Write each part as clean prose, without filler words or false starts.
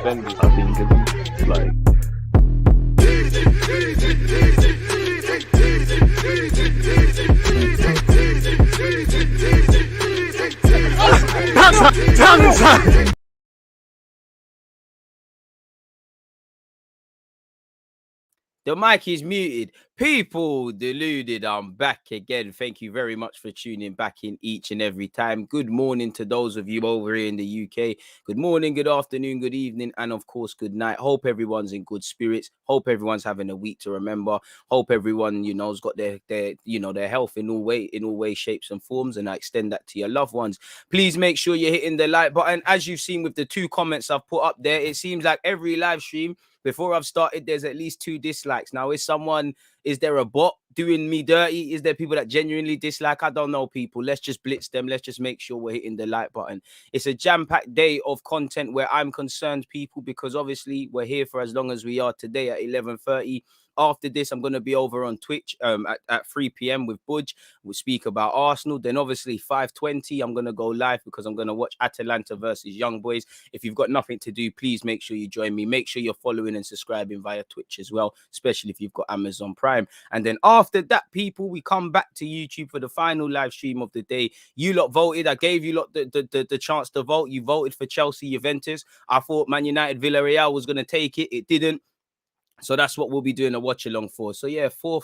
defenders have been good. Like, the mic is muted. People, deluded, I'm back again. Thank you very much for tuning back in each and every time. Good morning to those of you over here in the UK. Good morning, good afternoon, good evening, and of course, good night. Hope everyone's in good spirits. Hope everyone's having a week to remember. Hope everyone, has got their health in all ways, shapes, and forms, and I extend that to your loved ones. Please make sure you're hitting the like button. As you've seen with the 2 comments I've put up there, it seems like every live stream before I've started, there's at least 2 dislikes. Now, is there a bot doing me dirty? Is there people that genuinely dislike? I don't know, people. Let's just blitz them. Let's just make sure we're hitting the like button. It's a jam-packed day of content where I'm concerned, people, because obviously we're here for as long as we are today at 11:30. After this, I'm going to be over on Twitch at 3 p.m. with Budge. We'll speak about Arsenal. Then obviously 5:20, I'm going to go live because I'm going to watch Atalanta versus Young Boys. If you've got nothing to do, please make sure you join me. Make sure you're following and subscribing via Twitch as well, especially if you've got Amazon Prime. And then after that, people, we come back to YouTube for the final live stream of the day. You lot voted. I gave you lot the chance to vote. You voted for Chelsea, Juventus. I thought Man United, Villarreal was going to take it. It didn't. So that's what we'll be doing a watch along for. So yeah, 4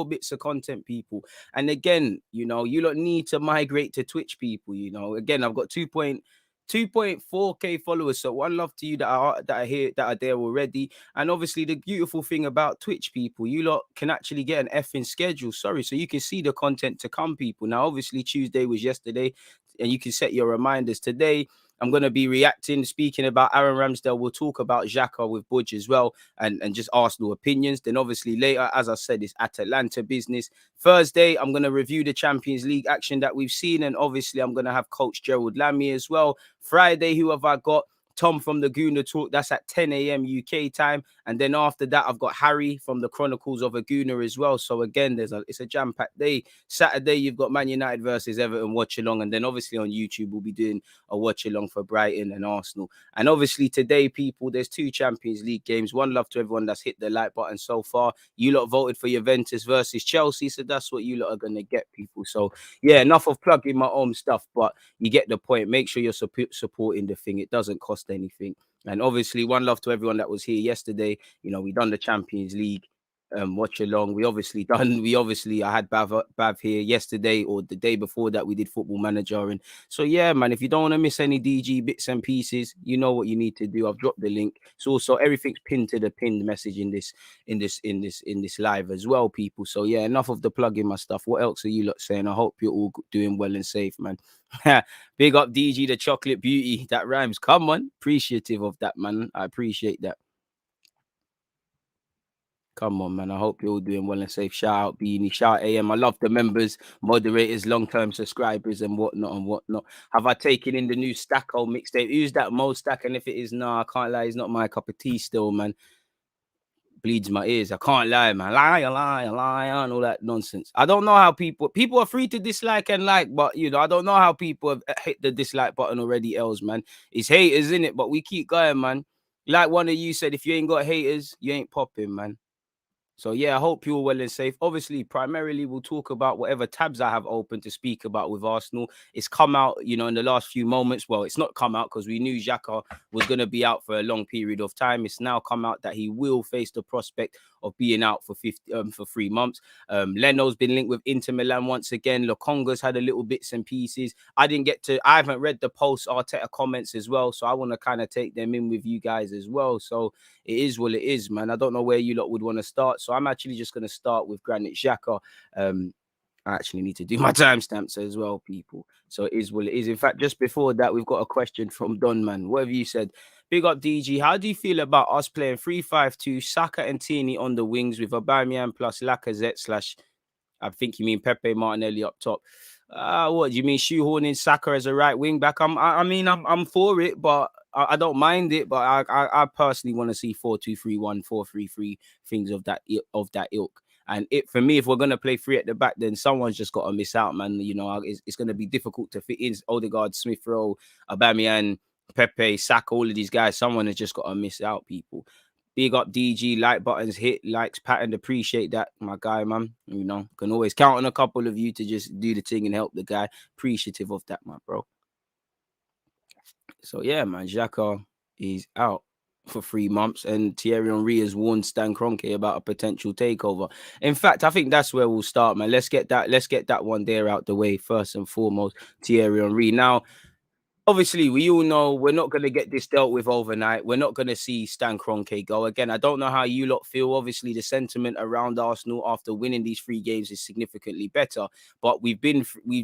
bits of content, people. And again, you lot need to migrate to Twitch, people. Again, I've got 2.4k followers. So one love to you that are here, that are there already. And obviously the beautiful thing about Twitch, people, you lot can actually get an effing schedule. So you can see the content to come, people. Now, obviously Tuesday was yesterday, and you can set your reminders. Today I'm going to be reacting, speaking about Aaron Ramsdale. We'll talk about Xhaka with Budge as well, and just Arsenal opinions. Then obviously later, as I said, it's Atalanta business. Thursday, I'm going to review the Champions League action that we've seen, and obviously I'm going to have Coach Gerald Lammy as well. Friday, who have I got? Tom from the Gooner Talk. That's at 10 a.m. UK time. And then after that, I've got Harry from the Chronicles of a Gooner as well. So again, it's a jam-packed day. Saturday, you've got Man United versus Everton watch along. And then obviously on YouTube, we'll be doing a watch along for Brighton and Arsenal. And obviously today, people, there's 2 Champions League games. One love to everyone that's hit the like button so far. You lot voted for Juventus versus Chelsea. So that's what you lot are going to get, people. So yeah, enough of plugging my own stuff, but you get the point. Make sure you're supporting the thing. It doesn't cost anything. And obviously one love to everyone that was here yesterday. We done the Champions League watch along. I had Bav here yesterday, or the day before that we did Football Manager. And so yeah, man, if you don't want to miss any DG bits and pieces, you know what you need to do. I've dropped the link. So also everything's pinned to the pinned message in this live as well, people. So yeah, enough of the plugging my stuff. What else are you lot saying? I hope you're all doing well and safe, man. Big up DG, the chocolate beauty. That rhymes. Come on. Appreciative of that, man. I appreciate that. Come on, man. I hope you're all doing well and safe. Shout out Beanie, shout out AM. I love the members, moderators, long-term subscribers and whatnot. Have I taken in the new Stacko mixtape? Who's that Mo Stack? And if it is, I can't lie. It's not my cup of tea still, man. Bleeds my ears. I can't lie, man. Lie, and all that nonsense. I don't know how people are free to dislike and like, but I don't know how people have hit the dislike button already, else, man. It's haters, in it, but we keep going, man. Like one of you said, if you ain't got haters, you ain't popping, man. So yeah, I hope you're well and safe. Obviously, primarily we'll talk about whatever tabs I have open to speak about with Arsenal. It's come out, in the last few moments. Well, it's not come out because we knew Xhaka was going to be out for a long period of time. It's now come out that he will face the prospect of being out for 3 months. Leno's been linked with Inter Milan once again. Lokonga's had a little bits and pieces. I haven't read the post Arteta comments as well, so I want to kind of take them in with you guys as well. So it is what it is, man. I don't know where you lot would want to start. So I'm actually just going to start with Granit Xhaka. I actually need to do my timestamps as well, people. So it is what it is. In fact, just before that, we've got a question from Don, man. What have you said? Big up, DG. How do you feel about us playing 3-5-2, Saka and Tierney on the wings with Aubameyang plus Lacazette / I think you mean Pepe, Martinelli up top. What do you mean, shoehorning Saka as a right wing back? I'm for it, but I don't mind it. But I personally want to see 4-2-3-1, 4-3-3, things of that ilk. And for me, if we're going to play 3 at the back, then someone's just got to miss out, man. It's going to be difficult to fit in Odegaard, Smith Rowe, Aubameyang, Pepe, Saka, all of these guys, someone has just got to miss out, people. Big up DG, like buttons, hit, likes, pattern, appreciate that, my guy, man. You know, can always count on a couple of you to just do the thing and help the guy. Appreciative of that, my bro. So yeah, man, Xhaka is out for 3 months, and Thierry Henry has warned Stan Kroenke about a potential takeover. In fact, I think that's where we'll start, man. Let's get that one there out the way first and foremost. Thierry Henry. Now, obviously, we all know we're not going to get this dealt with overnight. We're not going to see Stan Kroenke go. Again, I don't know how you lot feel. Obviously, the sentiment around Arsenal after winning these 3 games is significantly better. But we've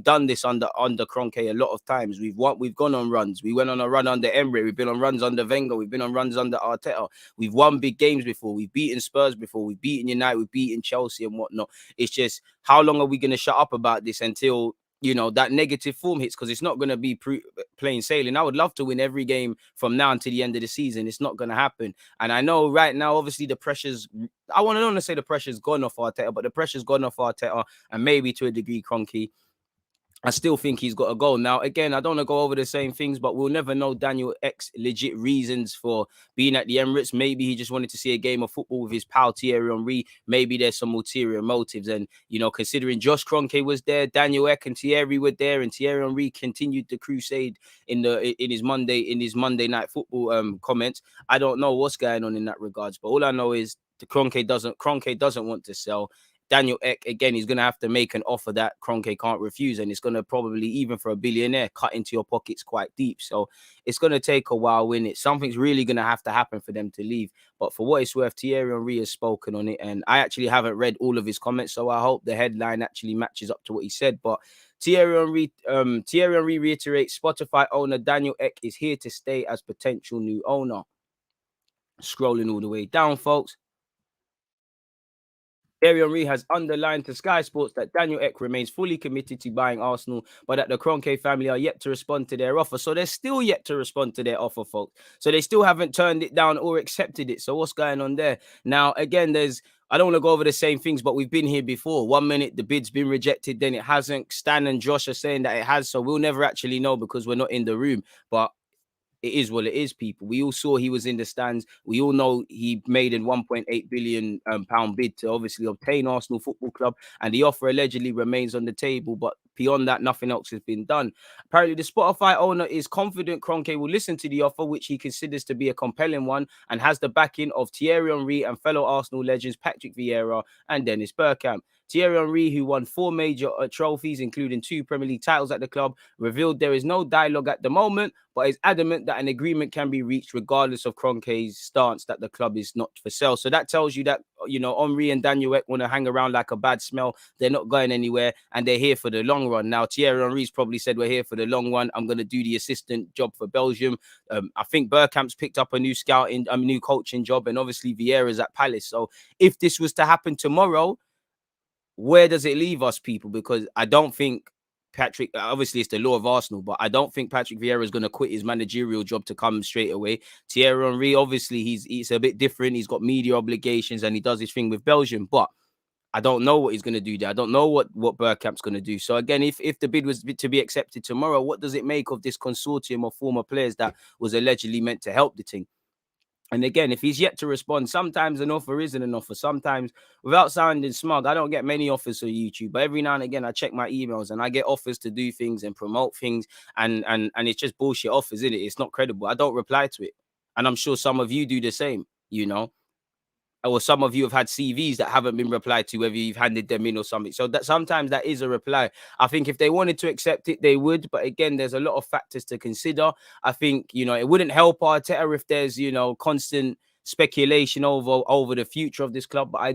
done this under Kroenke a lot of times. We've gone on runs. We went on a run under Emery. We've been on runs under Wenger. We've been on runs under Arteta. We've won big games before. We've beaten Spurs before. We've beaten United. We've beaten Chelsea and whatnot. It's just, how long are we going to shut up about this until, you know, that negative form hits? Because it's not going to be plain sailing. I would love to win every game from now until the end of the season. It's not going to happen. And I know right now, obviously, the pressure's, I don't want to say the pressure's gone off Arteta, but the pressure's gone off Arteta and maybe to a degree Kroenke. I still think he's got a goal. Now, again, I don't want to go over the same things, but we'll never know Daniel X's legit reasons for being at the Emirates. Maybe he just wanted to see a game of football with his pal Thierry Henry. Maybe there's some ulterior motives. And, you know, considering Josh Kroenke was there, Daniel X and Thierry were there, and Thierry Henry continued the crusade in his Monday night football comments. I don't know what's going on in that regards, but all I know is the Kroenke doesn't want to sell. Daniel Ek, again, he's going to have to make an offer that Kroenke can't refuse. And it's going to probably, even for a billionaire, cut into your pockets quite deep. So it's going to take a while when something's really going to have to happen for them to leave. But for what it's worth, Thierry Henry has spoken on it. And I actually haven't read all of his comments, so I hope the headline actually matches up to what he said. But Thierry Henry reiterates Spotify owner Daniel Ek is here to stay as potential new owner. Scrolling all the way down, folks. Thierry Henry has underlined to Sky Sports that Daniel Ek remains fully committed to buying Arsenal, but that the Kroenke family are yet to respond to their offer. So they're still yet to respond to their offer, folks. So they still haven't turned it down or accepted it. So what's going on there? Now, again, I don't want to go over the same things, but we've been here before. 1 minute the bid's been rejected, then it hasn't. Stan and Josh are saying that it has. So we'll never actually know because we're not in the room. But it is what it is, people. We all saw he was in the stands. We all know he made a 1.8 billion pound bid to obviously obtain Arsenal Football Club, and the offer allegedly remains on the table. But beyond that, nothing else has been done. Apparently, the Spotify owner is confident Kroenke will listen to the offer, which he considers to be a compelling one, and has the backing of Thierry Henry and fellow Arsenal legends Patrick Vieira and Dennis Bergkamp. Thierry Henry, who won 4 major trophies, including 2 Premier League titles at the club, revealed there is no dialogue at the moment, but is adamant that an agreement can be reached regardless of Kroenke's stance that the club is not for sale. So that tells you that, you know, Henry and Daniel Ek want to hang around like a bad smell. They're not going anywhere, and they're here for the long run. Now, Thierry Henry's probably said, we're here for the long run. I'm going to do the assistant job for Belgium. I think Bergkamp's picked up a new new coaching job, and obviously Vieira's at Palace. So if this was to happen tomorrow, where does it leave us, people? Because I don't think Patrick, obviously it's the law of Arsenal, but I don't think Patrick Vieira is going to quit his managerial job to come straight away. Thierry Henry, obviously he's a bit different. He's got media obligations and he does his thing with Belgium, but I don't know what he's going to do there. I don't know what Bergkamp's going to do. So again, if the bid was to be accepted tomorrow, what does it make of this consortium of former players that was allegedly meant to help the team? And again, if he's yet to respond, sometimes an offer isn't an offer. Sometimes, without sounding smug, I don't get many offers on YouTube, but every now and again, I check my emails and I get offers to do things and promote things, and it's just bullshit offers, isn't it? It's not credible. I don't reply to it, and I'm sure some of you do the same. You know, or some of you have had CVs that haven't been replied to, whether you've handed them in or something. So that sometimes that is a reply. I think if they wanted to accept it, they would. But again, there's a lot of factors to consider. I think, you know, it wouldn't help Arteta if there's, you know, constant speculation over the future of this club. But I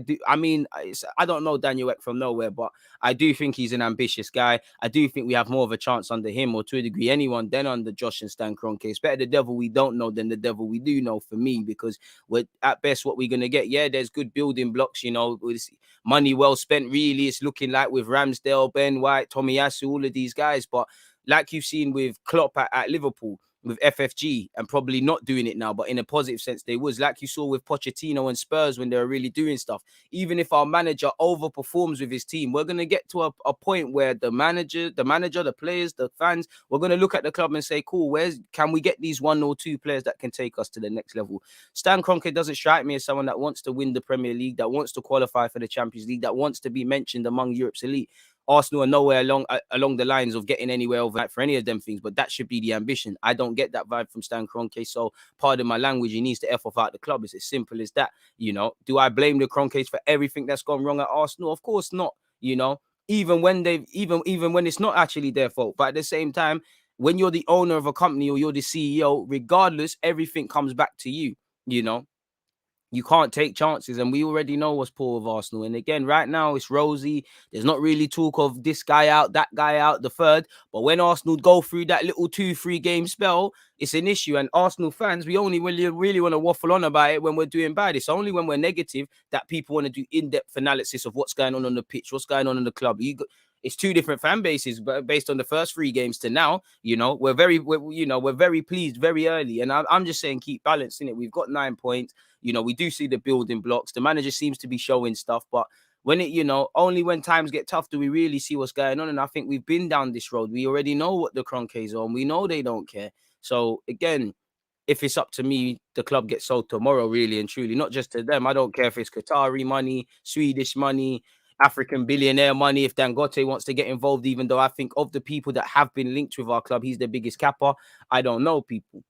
don't know Daniel Ek from nowhere, but I do think he's an ambitious guy. I do think we have more of a chance under him, or to a degree anyone, than under Josh and Stan Kroenke. It's better the devil we don't know than the devil we do know, for me, because we're at best what we're going to get. Yeah, there's good building blocks, you know, with money well spent, really. It's looking like with Ramsdale, Ben White, Tomiyasu, all of these guys. But like you've seen with Klopp at Liverpool, with FFG and probably not doing it now, but in a positive sense, they was, like you saw with Pochettino and Spurs when they were really doing stuff. Even if our manager overperforms with his team, we're gonna get to a point where the manager, the players, the fans, we're gonna look at the club and say, cool, can we get these 1 or 2 players that can take us to the next level? Stan Kroenke doesn't strike me as someone that wants to win the Premier League, that wants to qualify for the Champions League, that wants to be mentioned among Europe's elite. Arsenal are nowhere along the lines of getting anywhere overnight for any of them things, but that should be the ambition. I don't get that vibe from Stan Kroenke, so pardon my language, he needs to F off out the club. It's as simple as that. Do I blame the Kroenkes for everything that's gone wrong at Arsenal? Of course not. Even when even when it's not actually their fault, but at the same time, when you're the owner of a company or you're the CEO, regardless, everything comes back to you. You can't take chances, and we already know what's poor with Arsenal. And again, right now it's rosy. There's not really talk of this guy out, that guy out, the third. But when Arsenal go through that little 2-3 game spell, it's an issue. And Arsenal fans, we only really want to waffle on about it when we're doing bad. It's only when we're negative that people want to do in-depth analysis of what's going on the pitch, what's going on in the club. It's 2 different fan bases, but based on the first 3 games to now, we're very pleased very early. And I'm just saying, keep balancing it. We've got 9 points. We do see the building blocks. The manager seems to be showing stuff, but when only when times get tough do we really see what's going on. And I think we've been down this road. We already know what the Kroenkes are, and we know they don't care. So again, if it's up to me, the club gets sold tomorrow, really and truly, not just to them. I don't care if it's Qatari money, Swedish money, African billionaire money, if Dangote wants to get involved, even though I think of the people that have been linked with our club, he's the biggest capper. I don't know people.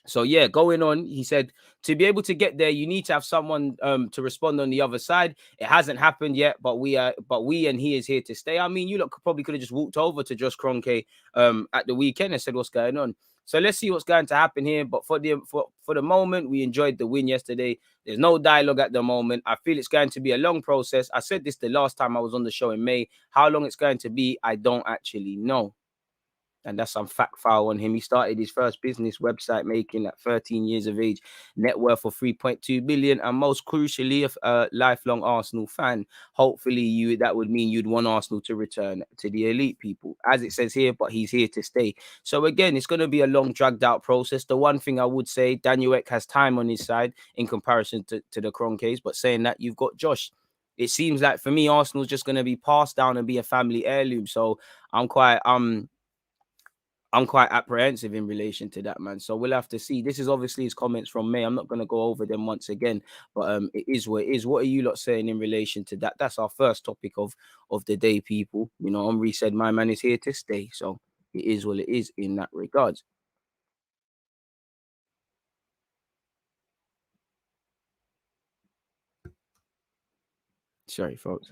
So yeah, going on, he said, to be able to get there, you need to have someone to respond on the other side. It hasn't happened yet, but we and he is here to stay. I mean, you lot probably could have just walked over to Josh Kroenke at the weekend and said what's going on. So let's see what's going to happen here. But for the moment, we enjoyed the win yesterday. There's no dialogue at the moment. I feel it's going to be a long process. I said this the last time I was on the show in May. How long it's going to be, I don't actually know. And that's some fact file on him. He started his first business website making at 13 years of age, net worth of 3.2 billion, and most crucially, a lifelong Arsenal fan. Hopefully, that would mean you'd want Arsenal to return to the elite, people, as it says here, but he's here to stay. So again, it's going to be a long, dragged out process. The one thing I would say, Daniel Ek has time on his side in comparison to the Kroenkes, but saying that, you've got Josh. It seems like, for me, Arsenal's just going to be passed down and be a family heirloom. So I'm quite apprehensive in relation to that, man. So we'll have to see. This is obviously his comments from May. I'm not going to go over them once again, but it is what it is. What are you lot saying in relation to that? That's our first topic of the day, people. Omri said, my man is here to stay. So it is what it is in that regard. Sorry, folks.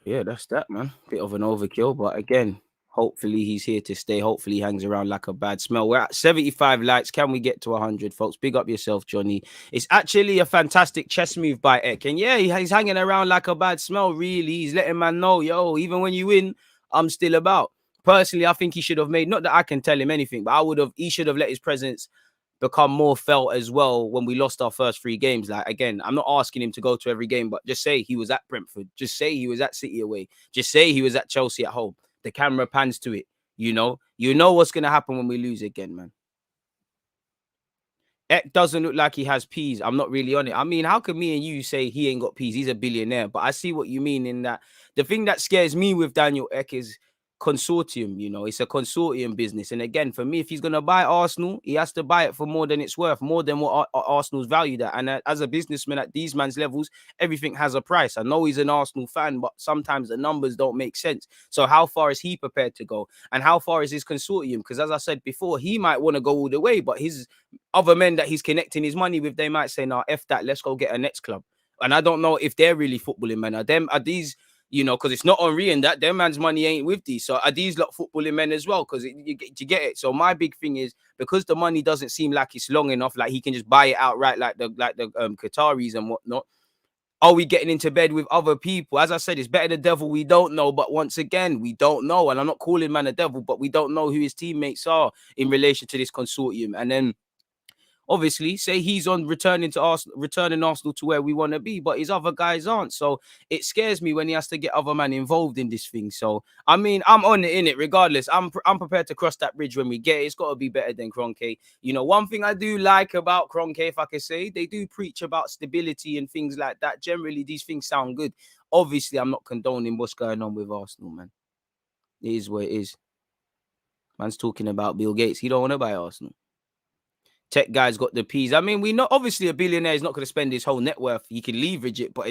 Yeah, that's that, man. Bit of an overkill, but again, hopefully he's here to stay. Hopefully he hangs around like a bad smell. We're at 75 likes. Can we get to 100, folks? Big up yourself, Johnny. It's actually a fantastic chess move by Ek. And yeah, he's hanging around like a bad smell, really. He's letting man know, yo, even when you win, I'm still about. Personally, I think he should have made, not that I can tell him anything, but he should have let his presence become more felt as well when we lost our first 3 games. Like, again, I'm not asking him to go to every game, but just say he was at Brentford. Just say he was at City away. Just say he was at Chelsea at home. The camera pans to it. You know what's going to happen when we lose again, man. Ek doesn't look like he has peas. I'm not really on it. I mean, how can me and you say he ain't got peas? He's a billionaire. But I see what you mean in that. The thing that scares me with Daniel Ek is consortium. It's a consortium business. And again, for me, if he's going to buy Arsenal, he has to buy it for more than it's worth, more than what Arsenal's valued at. And as a businessman at these man's levels, everything has a price. I know he's an Arsenal fan, but sometimes the numbers don't make sense. So how far is he prepared to go? And how far is his consortium? Because as I said before, he might want to go all the way, but his other men that he's connecting his money with, they might say, nah, F that, let's go get a next club. And I don't know if they're really footballing men. Are these, because it's not Henry and that, their man's money ain't with these. So are these lot footballing men as well? Because you get it. So my big thing is, because the money doesn't seem like it's long enough, like he can just buy it outright like the Qataris and whatnot. Are we getting into bed with other people? As I said, it's better the devil we don't know. But once again, we don't know. And I'm not calling man a devil, but we don't know who his teammates are in relation to this consortium. And then obviously say he's on returning Arsenal to where we want to be, but his other guys aren't. So it scares me when he has to get other man involved in this thing. So I mean, I'm on it in it regardless. I'm prepared to cross that bridge when we get it. It's got to be better than Kroenke. You know, one thing I do like about Kroenke, if I can say, they do preach about stability and things like that. Generally, these things sound good. Obviously, I'm not condoning what's going on with Arsenal, man. It is what it is. Man's talking about Bill Gates. He don't want to buy Arsenal. Tech guy's got the P's. I mean, we know obviously a billionaire is not going to spend his whole net worth. He can leverage it, but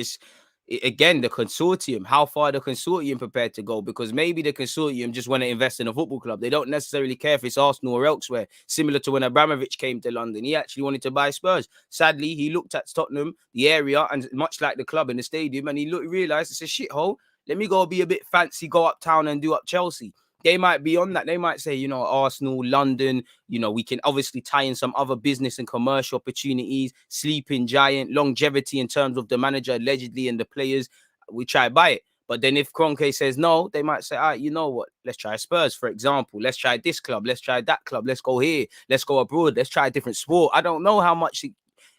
again, the consortium, how far the consortium prepared to go, because maybe the consortium just want to invest in a football club. They don't necessarily care if it's Arsenal or elsewhere. Similar to when Abramovich came to London, he actually wanted to buy Spurs. Sadly, he looked at Tottenham, the area, and much like the club and the stadium, and he realized it's a shithole. Let me go be a bit fancy, go uptown and do up Chelsea. They might be on that. They might say, you know, Arsenal, London, you know, we can obviously tie in some other business and commercial opportunities, sleeping giant, longevity in terms of the manager allegedly and the players. We try to buy it. But then if Kroenke says no, they might say, all right, you know what? Let's try Spurs, for example. Let's try this club. Let's try that club. Let's go here. Let's go abroad. Let's try a different sport. I don't know how much,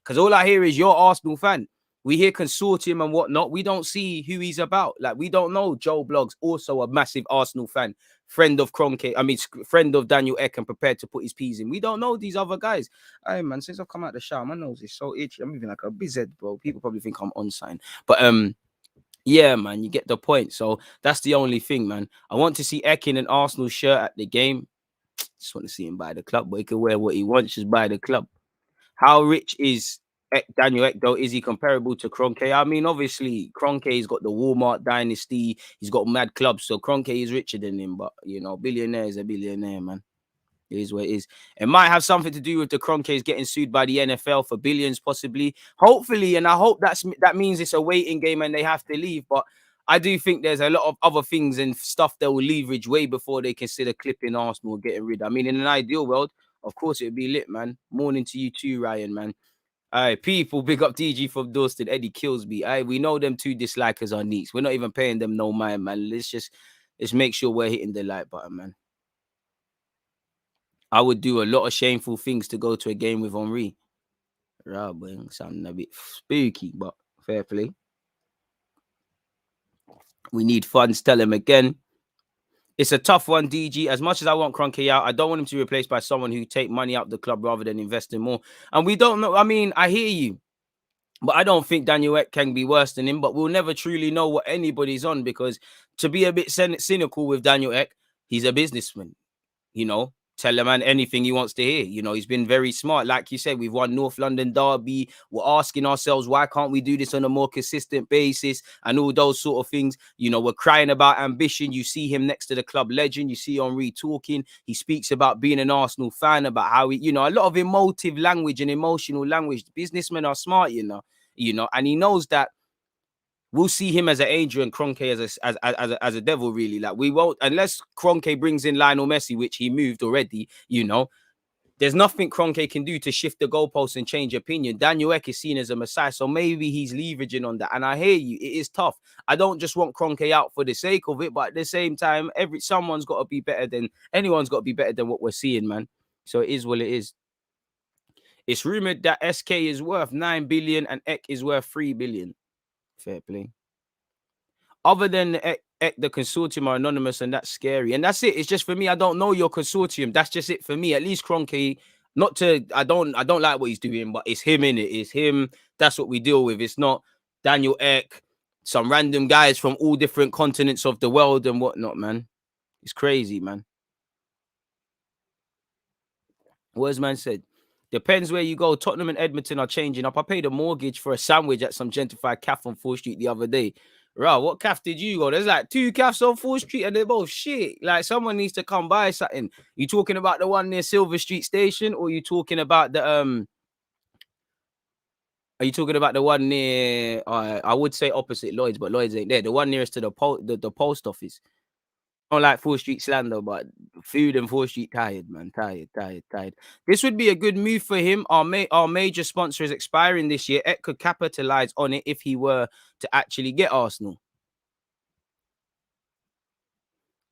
because all I hear is you're Arsenal fan. We hear consortium and whatnot. We don't see who he's about. Like, we don't know Joe Bloggs, also a massive Arsenal fan, friend of Kroenke, friend of Daniel Ek, and prepared to put his P's in. We don't know these other guys. Hey, man, since I've come out of the shower, my nose is so itchy. I'm moving like a bized, bro. People probably think I'm on sign. But, yeah, man, you get the point. So that's the only thing, man. I want to see Ek in an Arsenal shirt at the game. Just want to see him buy the club, but he can wear what he wants, just buy the club. How rich is Daniel Ek, though? Is he comparable to Kroenke? I mean, obviously, Kroenke's got the Walmart dynasty. He's got mad clubs, so Kroenke is richer than him. But, you know, billionaire is a billionaire, man. It is what it is. It might have something to do with the Kroenkes getting sued by the NFL for billions, possibly. Hopefully, and I hope that means it's a waiting game and they have to leave. But I do think there's a lot of other things and stuff they will leverage way before they consider clipping Arsenal or getting rid. I mean, in an ideal world, of course, it would be lit, man. Morning to you too, Ryan, man. All right, people, big up DG from Dorset. Eddie kills me. We know them two dislikers are neats. We're not even paying them no mind, man. Let's make sure we're hitting the like button, man. I would do a lot of shameful things to go to a game with Henry. Right, sounding a bit spooky, but fair play. We need funds. Tell him again. It's a tough one, DG. As much as I want Kroenke out, I don't want him to be replaced by someone who take money out of the club rather than investing more. And we don't know. I mean, I hear you, but I don't think Daniel Ek can be worse than him. But we'll never truly know what anybody's on, because to be a bit cynical with Daniel Ek, he's a businessman. You know, tell the man anything he wants to hear. You know, he's been very smart. Like you said, we've won North London Derby. We're asking ourselves, why can't we do this on a more consistent basis and all those sort of things? You know, we're crying about ambition. You see him next to the club legend. You see Henry talking. He speaks about being an Arsenal fan, about how he, you know, a lot of emotive language and emotional language. Businessmen are smart, you know, and he knows that we'll see him as an angel and Kroenke as a devil, really. Like, we won't, unless Kroenke brings in Lionel Messi, which he moved already, you know. There's nothing Kroenke can do to shift the goalposts and change opinion. Daniel Ek is seen as a messiah, so maybe he's leveraging on that. And I hear you, it is tough. I don't just want Kroenke out for the sake of it, but at the same time, anyone's got to be better than what we're seeing, man. So it is what it is. It's rumored that SK is worth 9 billion and Ek is worth 3 billion. Fair play. Other than the consortium are anonymous, and that's scary. And that's it. It's just, for me, I don't know your consortium. That's just it for me. At least Kroenke, I don't like what he's doing, but it's him, in it. It's him. That's what we deal with. It's not Daniel Ek, some random guys from all different continents of the world and whatnot, man. It's crazy, man. Where's man said? Depends where you go. Tottenham and Edmonton are changing up. I paid a mortgage for a sandwich at some gentrified cafe on 4th Street the other day. Right, what calf did you go? There's like 2 calves on 4th Street and they're both shit. Like, someone needs to come by something. You talking about the one near Silver Street Station, or you talking about the are you talking about the one near I would say opposite Lloyd's, but Lloyd's ain't there. The one nearest to the post office. I don't like 4th Street slander, but food and 4th Street tired, man. Tired. This would be a good move for him. Our major sponsor is expiring this year. Ek could capitalize on it if he were to actually get Arsenal.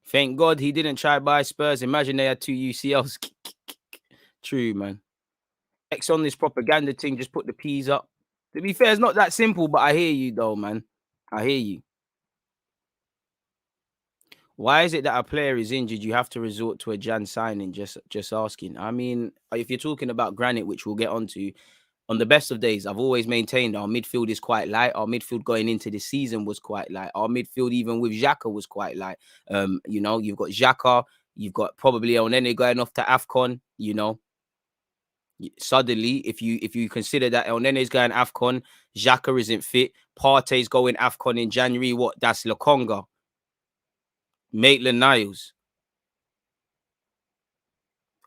Thank God he didn't try buy Spurs. Imagine they had 2 UCLs. True, man. X on this propaganda thing, just put the P's up. To be fair, it's not that simple, but I hear you though, man. I hear you. Why is it that a player is injured, you have to resort to a Jan signing? Just asking. I mean, if you're talking about Granit, which we'll get onto, on the best of days, I've always maintained our midfield is quite light. Our midfield going into the season was quite light. Our midfield, even with Xhaka, was quite light. You know, you've got Xhaka, you've got probably Elneny going off to AFCON, you know. Suddenly, if you consider that Elneny's going AFCON, Xhaka isn't fit, Partey's going AFCON in January, what? That's Lokonga, Maitland-Niles.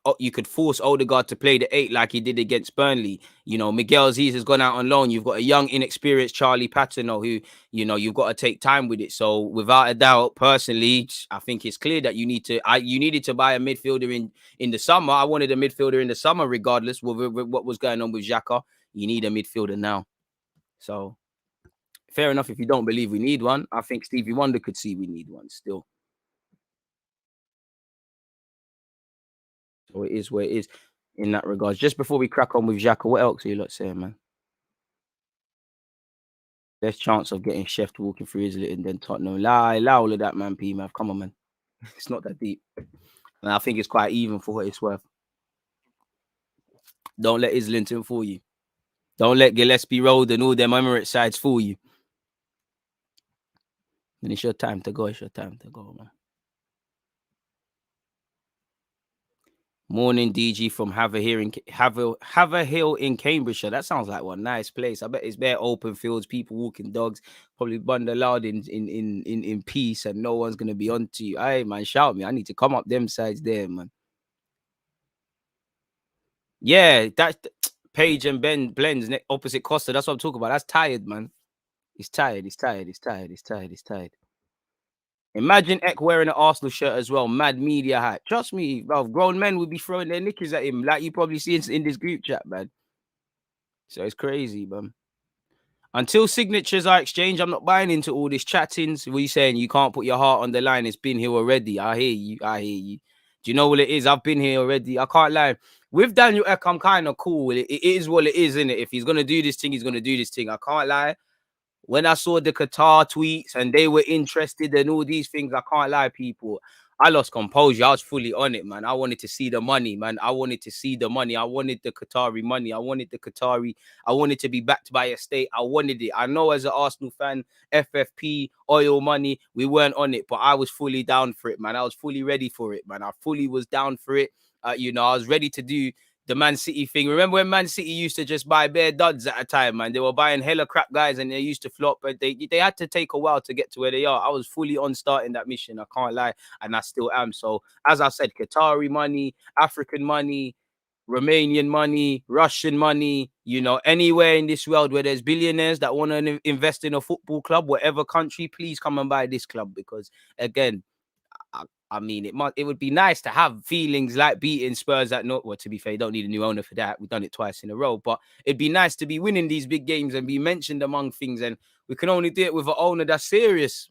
Oh, you could force Odegaard to play the 8 like he did against Burnley. You know, Miguel Aziz has gone out on loan. You've got a young, inexperienced Charlie Patino who, you know, you've got to take time with it. So without a doubt, personally, I think it's clear that you needed to buy a midfielder in the summer. I wanted a midfielder in the summer, regardless with what was going on with Xhaka. You need a midfielder now. So fair enough if you don't believe we need one. I think Stevie Wonder could see we need one still. So it is where it is in that regards. Just before we crack on with Xhaka, what else are you lot saying, man? Best chance of getting Chef walking through Islington than Tottenham. Lie all of that, man, P-Mav. Come on, man. It's not that deep. And I think it's quite even for what it's worth. Don't let Islington fool you. Don't let Gillespie Road and all them Emirates sides fool you. And it's your time to go. It's your time to go, man. Morning, DG from Haverhill in Cambridgeshire. That sounds like one nice place. I bet it's bare open fields, people walking dogs, probably bundle loud in peace, and no one's gonna be on to you. Hey man, shout me. I need to come up them sides there, man. Yeah, that's Page and Ben blends opposite Costa. That's what I'm talking about. That's tired, man. He's tired. Imagine Eck wearing an Arsenal shirt as well. Mad media hype. Trust me, bro. Grown men would be throwing their knickers at him, like you probably see in this group chat, man. So it's crazy, man. Until signatures are exchanged, I'm not buying into all this chattings. What are you saying? You can't put your heart on the line. It's been here already. I hear you. Do you know what it is? I've been here already. I can't lie. With Daniel Eck, I'm kind of cool. It is what it is, isn't it? If he's going to do this thing, he's going to do this thing. I can't lie. When I saw the Qatar tweets and they were interested in all these things, I can't lie, people. I lost composure. I was fully on it, man. I wanted to see the money, man. I wanted to see the money. I wanted the Qatari money. I wanted to be backed by a state. I wanted it. I know as an Arsenal fan, FFP, oil money, we weren't on it, but I was fully down for it, man. I was fully ready for it, man. I fully was down for it. You know, I was ready to do the Man City thing. Remember when Man City used to just buy bare duds at a time, man? They were buying hella crap guys and they used to flop, but they had to take a while to get to where they are. I was fully on starting that mission. I can't lie. And I still am. So as I said, Qatari money, African money, Romanian money, Russian money, you know, anywhere in this world where there's billionaires that want to invest in a football club, whatever country, please come and buy this club. Because again, I mean, it would be nice to have feelings like beating Spurs at not. Well, to be fair, you don't need a new owner for that. We've done it twice in a row, but it'd be nice to be winning these big games and be mentioned among things. And we can only do it with an owner that's serious.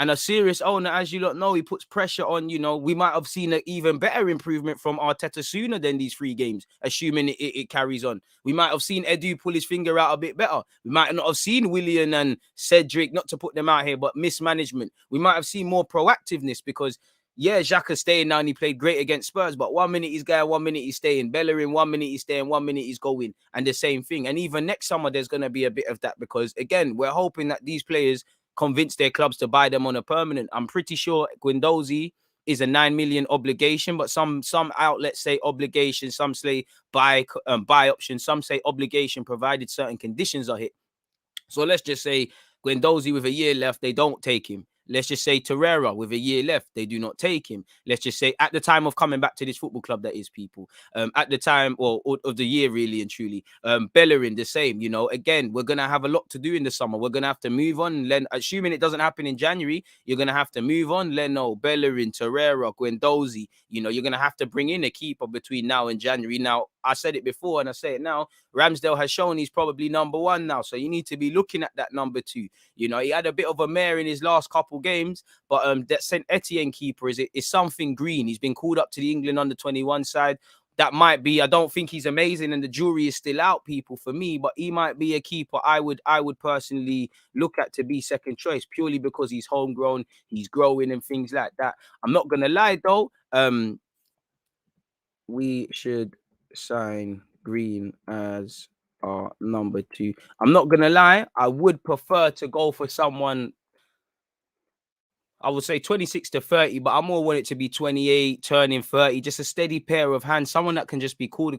And a serious owner, as you lot know, he puts pressure on, you know, we might have seen an even better improvement from Arteta sooner than these 3 games, assuming it carries on. We might have seen Edu pull his finger out a bit better. We might not have seen Willian and Cedric, not to put them out here, but mismanagement. We might have seen more proactiveness because, yeah, Xhaka's staying now and he played great against Spurs, but 1 minute he's going, 1 minute he's staying. Bellerin, 1 minute he's staying, 1 minute he's going. And the same thing. And even next summer, there's going to be a bit of that because, again, we're hoping that these players convince their clubs to buy them on a permanent. I'm pretty sure Guendouzi is a 9 million obligation, but some outlets say obligation, some say buy option, some say obligation provided certain conditions are hit. So let's just say Guendouzi with a year left, they don't take him. Let's just say Torreira with a year left, they do not take him. Let's just say at the time of coming back to this football club, that is, people. At the time of the year, really and truly. Bellerin, the same. You know, again, we're going to have a lot to do in the summer. We're going to have to move on. Assuming it doesn't happen in January, you're going to have to move on. Leno, Bellerin, Torreira, Guendouzi. You know, you're going to have to bring in a keeper between now and January. Now, I said it before and I say it now. Ramsdale has shown he's probably number 1 now. So you need to be looking at that number 2. You know, he had a bit of a mare in his last couple games, but that St. Etienne keeper is something green. He's been called up to the England under-21 side. that might be, I don't think he's amazing and the jury is still out, people, for me, but he might be a keeper I would personally look at to be second choice, purely because he's homegrown, he's growing and things like that. I'm not gonna lie though, we should sign Green as our number 2. I'm not gonna lie, I would prefer to go for someone, I would say 26 to 30, but I more want it to be 28, turning 30, just a steady pair of hands, someone that can just be called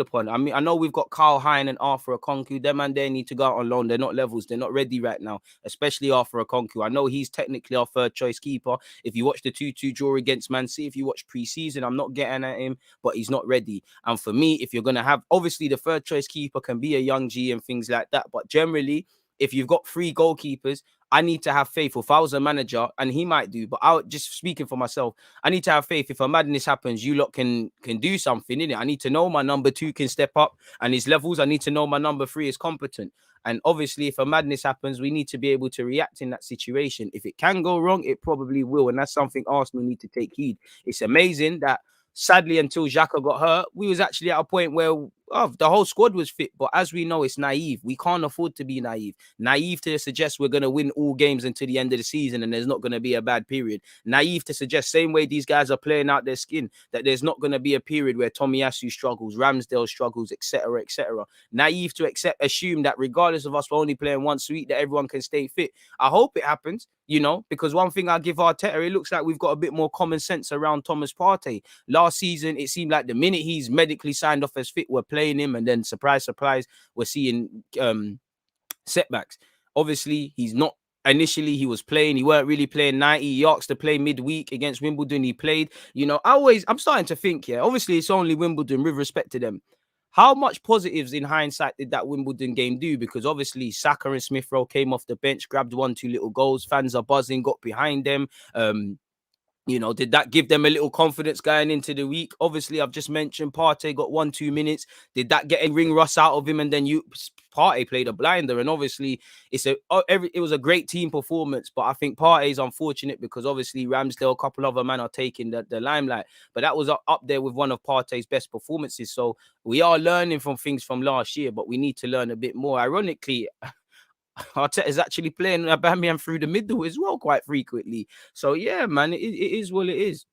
upon. I mean, I know we've got Carl Hine and Arthur Okonkwo. Them and they need to go out on loan. They're not levels. They're not ready right now, especially Arthur Okonkwo. I know he's technically our third choice keeper. If you watch the 2-2 draw against Man City, if you watch pre-season, I'm not getting at him, but he's not ready. And for me, if you're going to have, obviously the third choice keeper can be a young G and things like that, but generally, if you've got 3 goalkeepers, I need to have faith. If I was a manager, and he might do, but I just speaking for myself, I need to have faith. If a madness happens, you lot can do something in it. I need to know my number 2 can step up and his levels. I need to know my number 3 is competent. And obviously, if a madness happens, we need to be able to react in that situation. If it can go wrong, it probably will. And that's something Arsenal need to take heed. It's amazing that, sadly, until Xhaka got hurt, we was actually at a point where the whole squad was fit. But as we know, it's naive. We can't afford to be naive. Naive to suggest we're going to win all games until the end of the season and there's not going to be a bad period. Naive to suggest, same way these guys are playing out their skin, that there's not going to be a period where Tomiyasu struggles, Ramsdale struggles, etc., etc. Naive to assume that regardless of us only playing once a week, that everyone can stay fit. I hope it happens, you know, because one thing I give Arteta, it looks like we've got a bit more common sense around Thomas Partey. Last season, it seemed like the minute he's medically signed off as fit, we're playing him, and then surprise, surprise, we're seeing setbacks. Obviously, he's not. Initially, he was playing. He weren't really playing 90. He asked to play midweek against Wimbledon. He played. You know, I'm starting to think, yeah, obviously, it's only Wimbledon, with respect to them. How much positives in hindsight did that Wimbledon game do? Because obviously, Saka and Smith Rowe came off the bench, grabbed 1-2 little goals. Fans are buzzing, got behind them. You know, did that give them a little confidence going into the week? Obviously, I've just mentioned Partey got 1-2 minutes. Did that get a ring rust out of him? And then Partey played a blinder. And obviously, it was a great team performance. But I think Partey is unfortunate because obviously Ramsdale, a couple other men are taking the limelight. But that was up there with one of Partey's best performances. So we are learning from things from last year, but we need to learn a bit more. Ironically, Arteta is actually playing Aubameyang through the middle as well quite frequently. So yeah, man, it is what it is.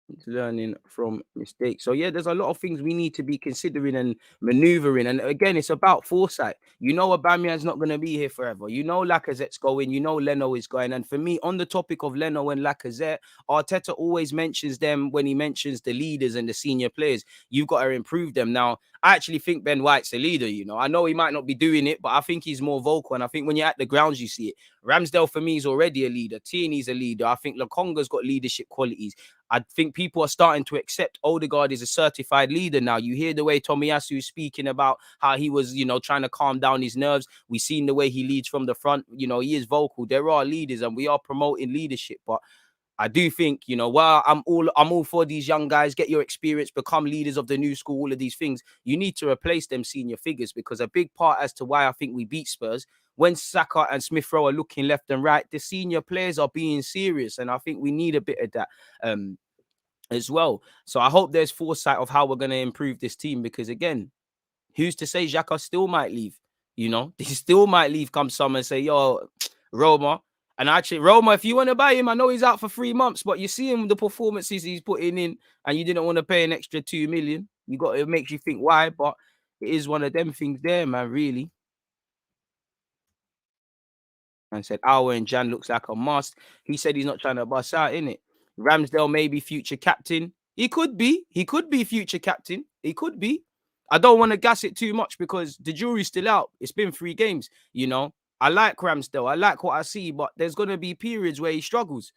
It's learning from mistakes. So yeah, there's a lot of things we need to be considering and maneuvering. And again, it's about foresight. You know, Aubameyang's not going to be here forever. You know, Lacazette's going. You know, Leno is going. And for me, on the topic of Leno and Lacazette, Arteta always mentions them when he mentions the leaders and the senior players. You've got to improve them. Now, I actually think Ben White's a leader. You know, I know he might not be doing it, but I think he's more vocal. And I think when you're at the grounds, you see it. Ramsdale for me is already a leader. Tierney's a leader. I think Lokonga's got leadership qualities. I think people are starting to accept Odegaard is a certified leader now. You hear the way Tomiyasu is speaking about how he was, you know, trying to calm down his nerves. We've seen the way he leads from the front. You know, he is vocal. There are leaders and we are promoting leadership. But I do think, you know, while I'm all for these young guys, get your experience, become leaders of the new school, all of these things, you need to replace them senior figures, because a big part as to why I think we beat Spurs, when Saka and Smith Rowe are looking left and right, the senior players are being serious. And I think we need a bit of that as well. So I hope there's foresight of how we're going to improve this team, because again, who's to say Xhaka still might leave? You know, he still might leave come summer and say, yo, Roma. And actually, Roma, if you want to buy him, I know he's out for 3 months, but you see him, the performances he's putting in, and you didn't want to pay an extra 2 million. It makes you think why, but it is one of them things there, man, really. And said, Our and Jan looks like a must. He said he's not trying to bust out, innit? Ramsdale may be future captain. He could be. He could be future captain. He could be. I don't want to gas it too much because the jury's still out. It's been 3 games, you know. I like Ramsdale. I like what I see, but there's going to be periods where he struggles.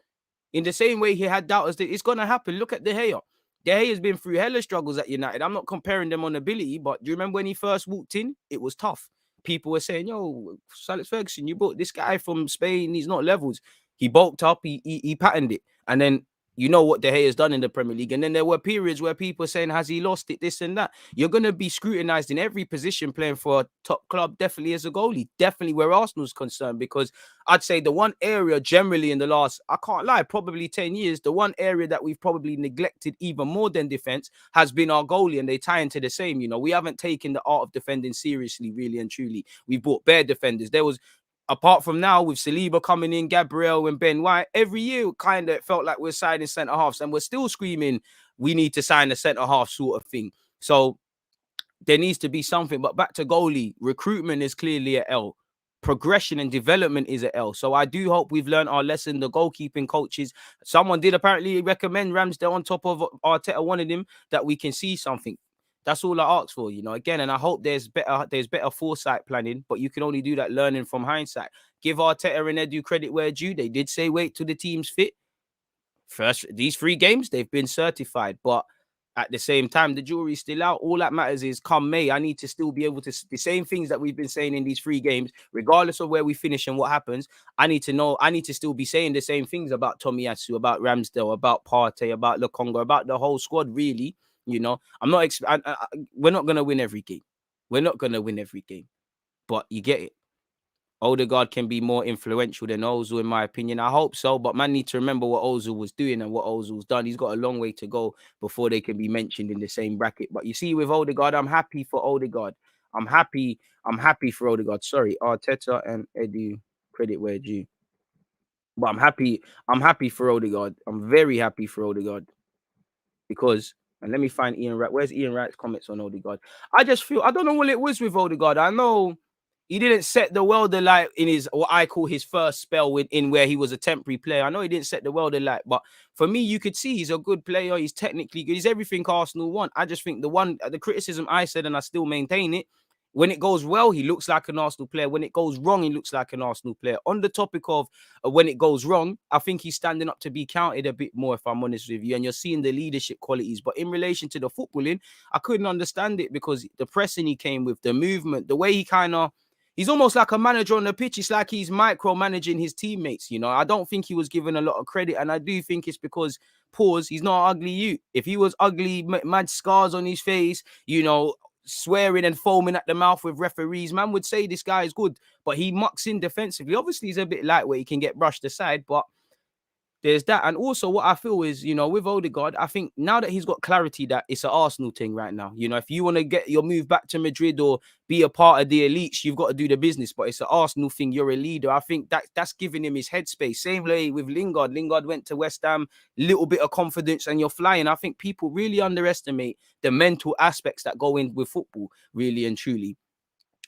In the same way he had doubters, that it's going to happen. Look at De Gea. De Gea's been through hella struggles at United. I'm not comparing them on ability, but do you remember when he first walked in? It was tough. People were saying, yo, Alex Ferguson, you bought this guy from Spain. He's not levels. He bulked up. He patterned it. And then you know what De Gea has done in the Premier League. And then there were periods where people were saying, has he lost it, this and that? You're going to be scrutinised in every position playing for a top club, definitely as a goalie, definitely where Arsenal's concerned, because I'd say the one area generally in the last, I can't lie, probably 10 years, the one area that we've probably neglected even more than defence has been our goalie, and they tie into the same. You know, we haven't taken the art of defending seriously, really and truly. We've bought bare defenders. There was, apart from now with Saliba coming in, Gabriel and Ben White, every year kind of felt like we're signing centre halves, and we're still screaming we need to sign a centre half sort of thing. So there needs to be something. But back to goalie, recruitment is clearly a L. Progression and development is a L. So I do hope we've learned our lesson. The goalkeeping coaches, someone did apparently recommend Ramsdale on top of Arteta wanted him, that we can see something. That's all I ask for, you know, again. And I hope there's better foresight planning, but you can only do that learning from hindsight. Give Arteta and Edu credit where due. They did say wait till the team's fit. First, these 3 games, they've been certified, but at the same time, the jury's still out. All that matters is come May, I need to still be able to, the same things that we've been saying in these 3 games, regardless of where we finish and what happens. I need to still be saying the same things about Tomiyasu, about Ramsdale, about Partey, about Lokonga, about the whole squad, really. You know, we're not going to win every game. We're not going to win every game, but you get it. Odegaard can be more influential than Ozil, in my opinion. I hope so, but man need to remember what Ozil was doing and what Ozil's done. He's got a long way to go before they can be mentioned in the same bracket. But you see, with Odegaard, I'm happy for Odegaard. I'm happy for Odegaard. Sorry, Arteta and Edu, credit where due. But I'm happy for Odegaard. I'm very happy for Odegaard. Because, and let me find Ian Wright. Where's Ian Wright's comments on Odegaard? I just feel, I don't know what it was with Odegaard. I know he didn't set the world alight in his, what I call his first spell in where he was a temporary player. I know he didn't set the world alight, but for me, you could see he's a good player. He's technically good. He's everything Arsenal want. I just think the criticism I said, and I still maintain it, when it goes well, he looks like an Arsenal player. When it goes wrong, he looks like an Arsenal player. On the topic of when it goes wrong, I think he's standing up to be counted a bit more, if I'm honest with you. And you're seeing the leadership qualities. But in relation to the footballing, I couldn't understand it, because the pressing he came with, the movement, the way he he's almost like a manager on the pitch. It's like he's micromanaging his teammates. You know, I don't think he was given a lot of credit. And I do think it's because, he's not an ugly youth. If he was ugly, mad scars on his face, you know, swearing and foaming at the mouth with referees, man would say this guy is good, but he mucks in defensively. Obviously, he's a bit lightweight. He can get brushed aside, but there's that. And also what I feel is, you know, with Odegaard, I think now that he's got clarity that it's an Arsenal thing right now, you know, if you want to get your move back to Madrid or be a part of the elites, you've got to do the business, but it's an Arsenal thing. You're a leader. I think that's giving him his headspace. Same way with Lingard. Lingard went to West Ham, little bit of confidence and you're flying. I think people really underestimate the mental aspects that go in with football, really and truly.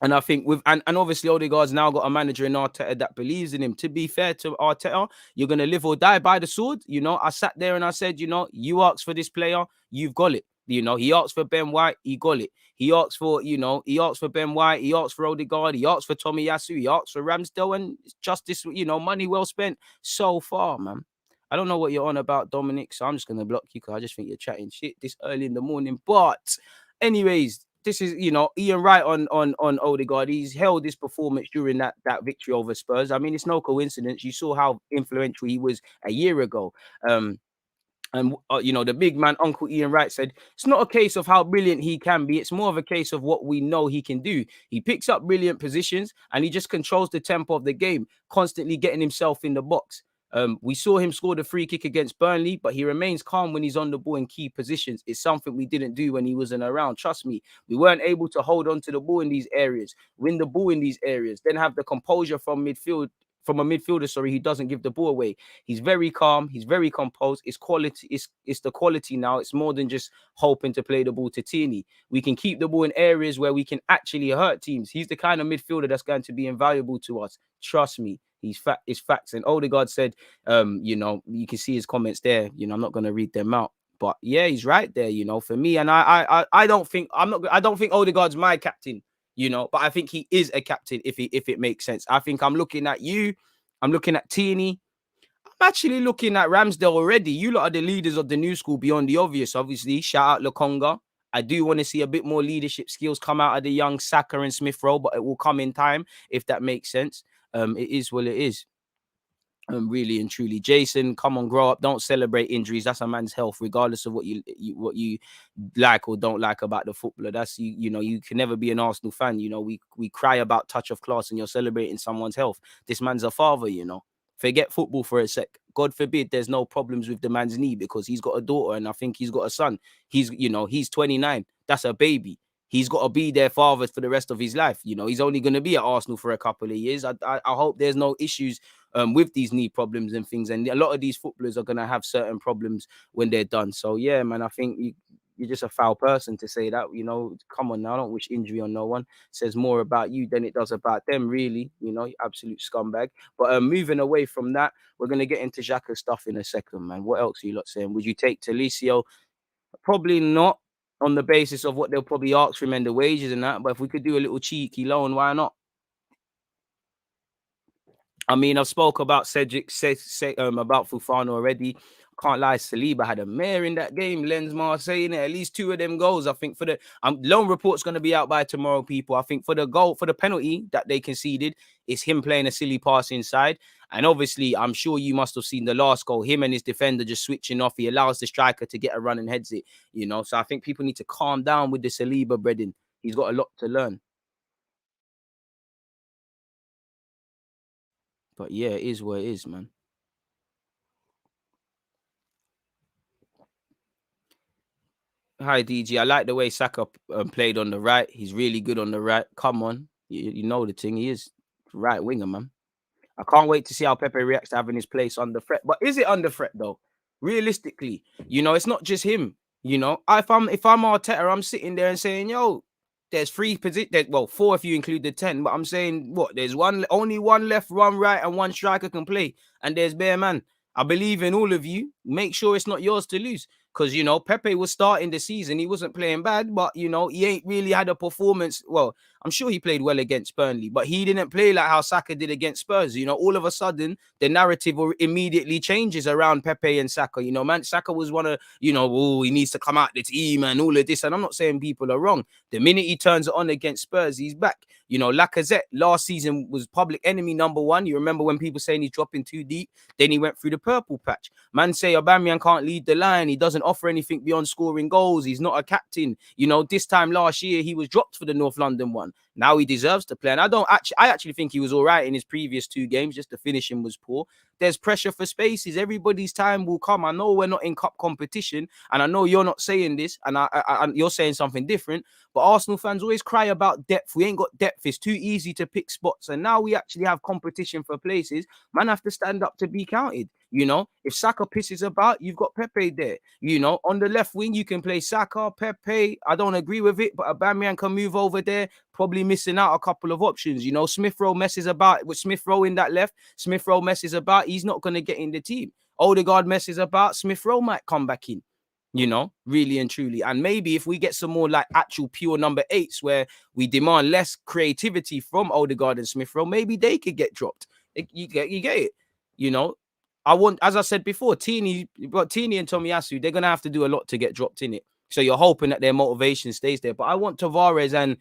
And I think and obviously Odegaard's now got a manager in Arteta that believes in him. To be fair to Arteta, you're going to live or die by the sword. You know, I sat there and I said, you know, you asked for this player, you've got it. You know, he asked for Ben White, he got it. He asked for, he asked for Ben White, he asked for Odegaard, he asked for Tomiyasu, he asked for Ramsdale, and justice, money well spent so far, man. I don't know what you're on about, Dominic, so I'm just going to block you because I just think you're chatting shit this early in the morning. But anyways, this is, Ian Wright on Odegaard. He's held this performance during that victory over Spurs. I mean, it's no coincidence. You saw how influential he was a year ago. And the big man, Uncle Ian Wright, said, it's not a case of how brilliant he can be. It's more of a case of what we know he can do. He picks up brilliant positions and he just controls the tempo of the game, constantly getting himself in the box. We saw him score the free kick against Burnley, but he remains calm when he's on the ball in key positions. It's something we didn't do when he wasn't around. Trust me, we weren't able to hold on to the ball in these areas, win the ball in these areas, then have the composure from a midfielder, he doesn't give the ball away. He's very calm. He's very composed. It's quality. It's the quality now. It's more than just hoping to play the ball to Tierney. We can keep the ball in areas where we can actually hurt teams. He's the kind of midfielder that's going to be invaluable to us. Trust me. It's facts. And Odegaard said, you can see his comments there. I'm not going to read them out. But yeah, he's right there, for me. And I don't think Odegaard's my captain. But I think he is a captain if it makes sense. I think I'm looking at you. I'm looking at Tierney. I'm actually looking at Ramsdale already. You lot are the leaders of the new school beyond the obvious, obviously. Shout out Lokonga. I do want to see a bit more leadership skills come out of the young Saka and Smith Rowe, but it will come in time, if that makes sense. It is what it is. Really and truly. Jason, come on, grow up. Don't celebrate injuries. That's a man's health, regardless of what you like or don't like about the footballer. That's you know, you can never be an Arsenal fan. You know, we cry about touch of class and you're celebrating someone's health. This man's a father, you know. Forget football for a sec. God forbid there's no problems with the man's knee because he's got a daughter and I think he's got a son. He's, you know, he's 29. That's a baby. He's got to be their father for the rest of his life. You know, he's only going to be at Arsenal for a couple of years. I hope there's no issues with these knee problems and things. And a lot of these footballers are going to have certain problems when they're done. So, yeah, man, I think you're just a foul person to say that. You know, come on now. I don't wish injury on no one. It says more about you than it does about them, really. You know, you absolute scumbag. But moving away from that, we're going to get into Xhaka stuff in a second, man. What else are you lot saying? Would you take Talisio? Probably not, on the basis of what they'll probably ask for him and the wages and that. But if we could do a little cheeky loan, why not? I mean, I've spoke about Cedric, about Fofana already. Can't lie, Saliba had a mare in that game. Lens Marseille in it. At least 2 of them goals. I think for the loan report's going to be out by tomorrow, people. I think for the goal, for the penalty that they conceded, it's him playing a silly pass inside. And obviously, I'm sure you must have seen the last goal. Him and his defender just switching off. He allows the striker to get a run and heads it. You know, so I think people need to calm down with the Saliba breading. He's got a lot to learn. But yeah, it is what it is, man. Hi, DG. I like the way Saka played on the right. He's really good on the right. Come on. You know the thing. He is right winger, man. I can't wait to see how Pepe reacts to having his place under threat. But is it under threat, though? Realistically, you know, it's not just him. You know, if I'm Arteta, I'm sitting there and saying, yo, there's 3 positions. Well, 4 if you include the 10. But I'm saying, what? There's only one left, one right, and one striker can play. And there's bare man. I believe in all of you. Make sure it's not yours to lose. Because, you know, Pepe was starting the season. He wasn't playing bad, but, you know, he ain't really had a performance. Well, I'm sure he played well against Burnley, but he didn't play like how Saka did against Spurs. You know, all of a sudden, the narrative immediately changes around Pepe and Saka. You know, man, Saka was one of, you know, oh, he needs to come out the team and all of this. And I'm not saying people are wrong. The minute he turns it on against Spurs, he's back. You know, Lacazette last season was public enemy #1. You remember when people saying he's dropping too deep? Then he went through the purple patch. Man say Aubameyang can't lead the line. He doesn't offer anything beyond scoring goals. He's not a captain. You know, this time last year, he was dropped for the North London one. Now he deserves to play. And I actually think he was all right in his previous 2 games. Just the finishing was poor. There's pressure for spaces. Everybody's time will come. I know we're not in cup competition. And I know you're not saying this. And you're saying something different. But Arsenal fans always cry about depth. We ain't got depth. It's too easy to pick spots. And now we actually have competition for places. Man have to stand up to be counted. You know, if Saka pisses about, you've got Pepe there. You know, on the left wing, you can play Saka, Pepe. I don't agree with it, but Aubameyang can move over there, probably missing out a couple of options. You know, Smith Rowe messes about with Smith Rowe in that left. Smith Rowe messes about. He's not going to get in the team. Odegaard messes about. Smith Rowe might come back in. You know, really and truly. And maybe if we get some more like actual pure number 8s where we demand less creativity from Odegaard and Smith Rowe, maybe they could get dropped. You get it. You know, I want, as I said before, Tini and Tomiyasu, they're going to have to do a lot to get dropped in it. So you're hoping that their motivation stays there. But I want Tavares and,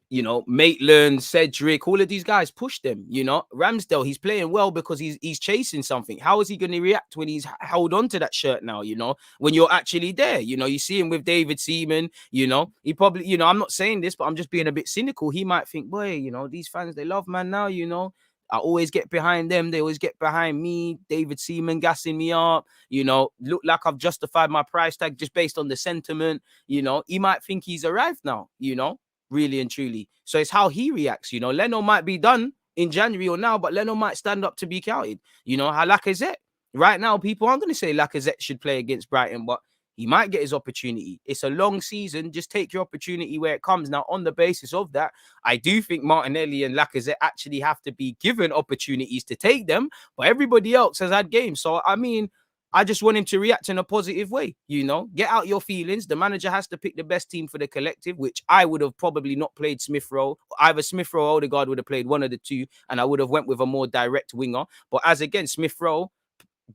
you know, Maitland, Cedric, all of these guys, push them. You know, Ramsdale, he's playing well because he's chasing something. How is he going to react when he's held on to that shirt now, you know, when you're actually there? You know, you see him with David Seaman, you know, he probably, you know, I'm not saying this, but I'm just being a bit cynical. He might think, boy, you know, these fans, they love man now, you know. I always get behind them. They always get behind me. David Seaman gassing me up. You know, look like I've justified my price tag just based on the sentiment. You know, he might think he's arrived now, you know, really and truly. So it's how he reacts. You know, Leno might be done in January or now, but Leno might stand up to be counted. You know, how Lacazette. Right now, people aren't going to say Lacazette should play against Brighton, but he might get his opportunity. It's a long season. Just take your opportunity where it comes. Now, on the basis of that, I do think Martinelli and Lacazette actually have to be given opportunities to take them, but everybody else has had games. So, I mean, I just want him to react in a positive way, you know, get out your feelings. The manager has to pick the best team for the collective, which I would have probably not played Smith Rowe. Either Smith Rowe or Odegaard would have played one of the two, and I would have went with a more direct winger. But as again, Smith Rowe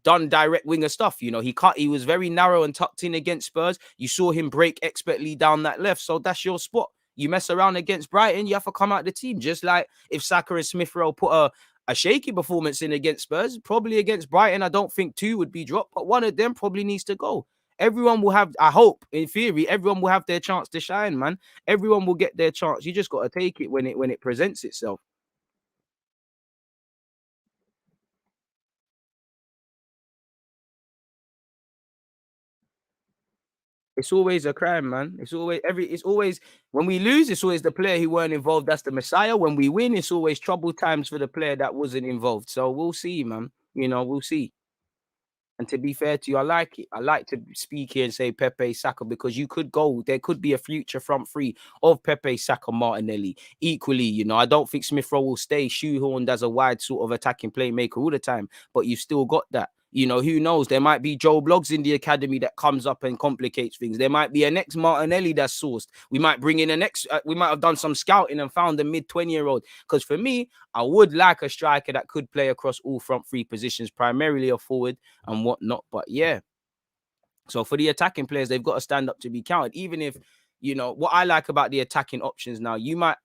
done direct winger stuff. You know, he was very narrow and tucked in against Spurs. You saw him break expertly down that left. So that's your spot. You mess around against Brighton, you have to come out the team. Just like if Saka and Smith Rowe put a shaky performance in against Spurs, probably against Brighton. I don't think 2 would be dropped, but one of them probably needs to go. Everyone will have, I hope, in theory, everyone will have their chance to shine, man. Everyone will get their chance. You just got to take it when it presents itself. It's always a crime, man. It's always when we lose, it's always the player who weren't involved. That's the Messiah. When we win, it's always trouble times for the player that wasn't involved. So we'll see, man. We'll see. And to be fair to you, I like it. I like to speak here and say Pepe, Saka, because there could be a future front three of Pepe, Saka, Martinelli. Equally, I don't think Smith Rowe will stay shoehorned as a wide sort of attacking playmaker all the time, but you've still got that. Who knows? There might be Joe Bloggs in the academy that comes up and complicates things. There might be a next Martinelli that's sourced. We might bring in we might have done some scouting and found a mid-20-year-old. Because for me, I would like a striker that could play across all front three positions, primarily a forward and whatnot. But yeah, so for the attacking players, they've got to stand up to be counted. Even if, what I like about the attacking options now, you might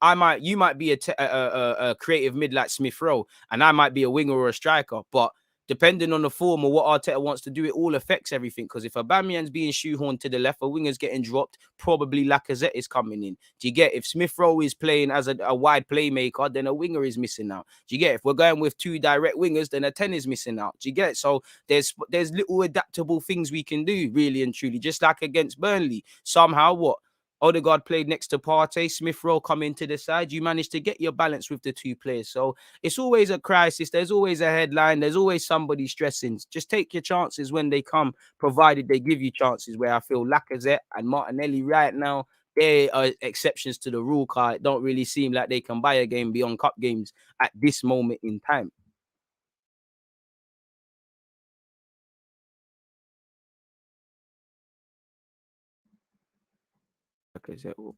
be a creative mid like Smith Rowe, and I might be a winger or a striker, but depending on the form or what Arteta wants to do, it all affects everything. Because if Aubameyang's being shoehorned to the left, a winger's getting dropped, probably Lacazette is coming in. Do you get? If Smith Rowe is playing as a wide playmaker, then a winger is missing out. Do you get? If we're going with 2 direct wingers, then a 10 is missing out. Do you get? So there's little adaptable things we can do, really and truly. Just like against Burnley, somehow what? ODEGAARD played next to Partey, Smith Rowe come into the side. You managed to get your balance with the 2 players. So it's always a crisis. There's always a headline. There's always somebody stressing. Just take your chances when they come, provided they give you chances. Where I feel Lacazette and Martinelli right now, they are exceptions to the rule card. It don't really seem like they can buy a game beyond cup games at this moment in time.